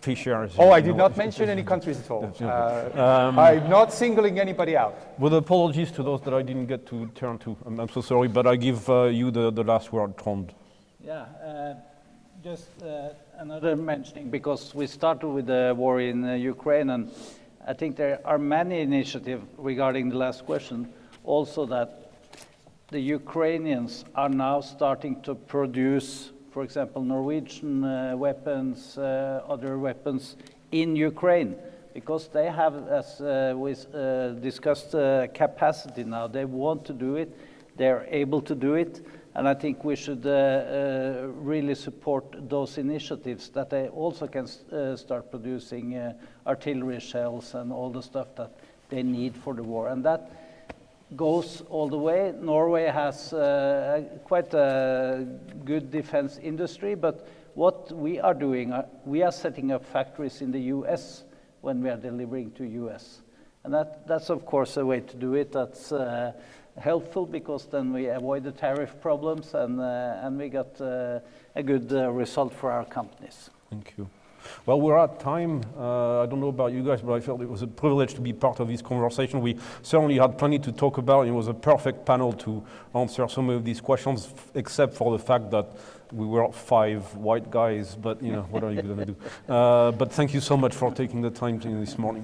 fishers. I did not mention any countries at all. I'm not singling anybody out. With apologies to those that I didn't get to turn to. I'm so sorry, but I give you the last word, Trond. Yeah, just another mentioning, because we started with the war in Ukraine, and I think there are many initiatives regarding the last question, also that the Ukrainians are now starting to produce, for example, Norwegian weapons, other weapons in Ukraine, because they have, as we discussed, capacity now. They want to do it, they're able to do it, and I think we should really support those initiatives, that they also can start producing artillery shells and all the stuff that they need for the war. And that goes all the way. Norway has quite a good defense industry, but what we are doing, we are setting up factories in the US when we are delivering to US. And that's of course a way to do it. That's helpful, because then we avoid the tariff problems, and we got a good result for our companies. Thank you. Well, we're at time. I don't know about you guys, but I felt it was a privilege to be part of this conversation. We certainly had plenty to talk about. It was a perfect panel to answer some of these questions, except for the fact that we were 5 white guys, but what are you going to do? But thank you so much for taking the time this morning.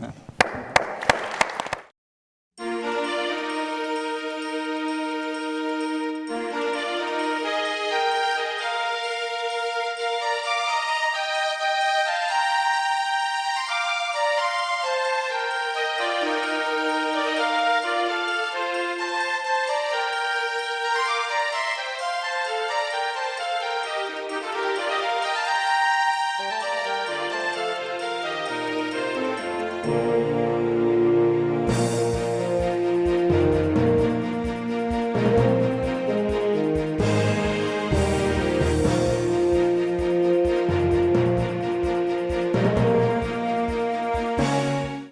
Thank you.